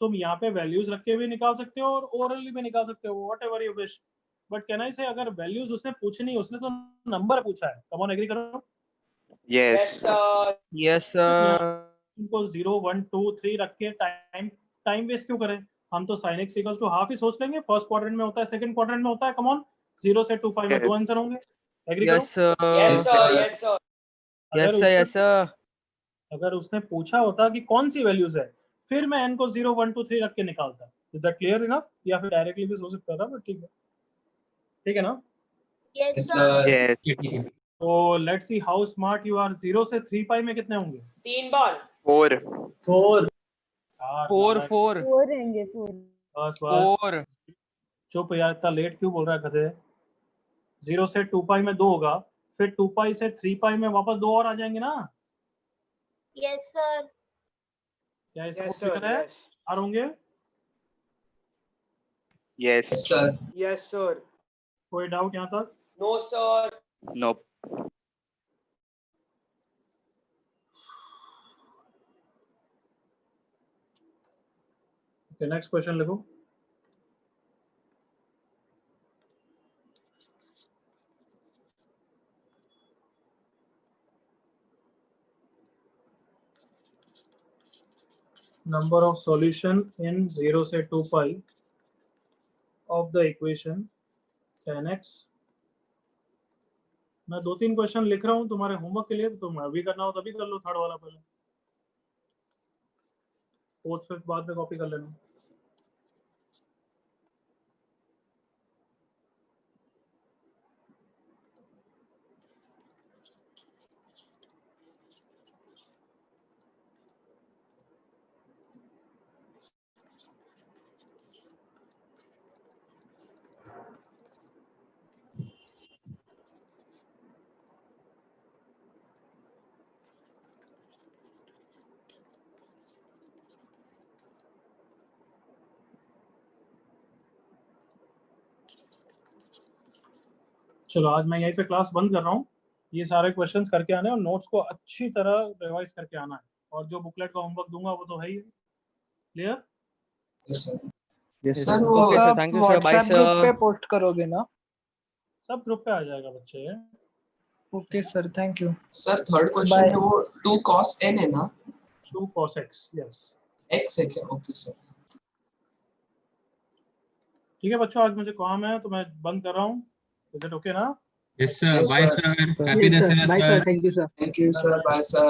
तुम यहाँ पे वैल्यूज रख के भी निकाल सकते हो और ओरली भी निकाल सकते हो, whatever you wish. But can I से अगर वैल्यूज उसने पूछी नहीं, उसने तो नंबर पूछा है। कम ऑन एग्री करो। Yes. Yes, sir. इनको 0 1 2 3 रख के टाइम वेस्ट क्यों करें? हम तो sin x equals to half ही सोच लेंगे। फर्स्ट क्वाड्रेंट में होता है, सेकंड क्वाड्रेंट में होता है। कम ऑन, 0 से 2 पाई में दो आंसर होंगे। एग्री करो? Yes, sir. Yes, sir. Yes, अगर sir. Yes, उसने sir. अगर उसने पूछा होता कि कौन सी वैल्यूज है, फिर मैं n को 0 1 2 3 रख के निकालता। Is that clear enough? या फिर डायरेक्टली भी सोच सकता था, बट ठीक है ना? Yes, Yes, sir. sir. Yes. ठीक है तो let's see how smart you are. 0 से 3 पाई में कितने होंगे? 4. 4। 4. 4. 4 रहेंगे 4। बस बस 4. चुप यार, इतना लेट क्यों बोल रहा है गधे? 0 से 2 पाई में 2 होगा, फिर 2 पाई से 3 पाई में वापस 2 और आ जाएंगे ना? Yes, sir. क्या इसको क्लियर है? और होंगे? Yes, sir. Yes, sir. कोई डाउट यहाँ तक? No, sir. Nope. Next question लिखो। Number of solution in 0 से 2 pi of the equation tan x। मैं 2-3 क्वेश्चन लिख रहा हूँ तुम्हारे होमवर्क के लिए, तो तुम अभी करना हो तभी कर लो, थर्ड वाला पहले, फोर्थ फिफ्थ बाद में कॉपी कर लेना। चलो आज मैं यहीं पे क्लास बंद कर रहा हूँ। ये सारे क्वेश्चंस करके आने और नोट्स को अच्छी तरह रिवाइज करके आना है, और जो बुकलेट का होमवर्क दूंगा वो तो है ही। Clear? Yes, sir. Yes, Sir, sir. Okay, sir. Thank you, sir. Bye, WhatsApp group पे sir. पोस्ट करोगे ना? सब ग्रुप पे आ जाएगा बच्चे। Okay sir, thank you. Sir, third question Bye. में वो 2 cos n है ना? 2 cos x, यस। X है क्या? Okay, sir. ठीक है बच्चों, आज मुझे काम है तो मैं बंद कर रहा हूँ। इज इट ओके ना? Yes sir, Yes, bye sir. Sir, happy Dussehra sir. Thank you sir. Thank you, sir. Bye, sir.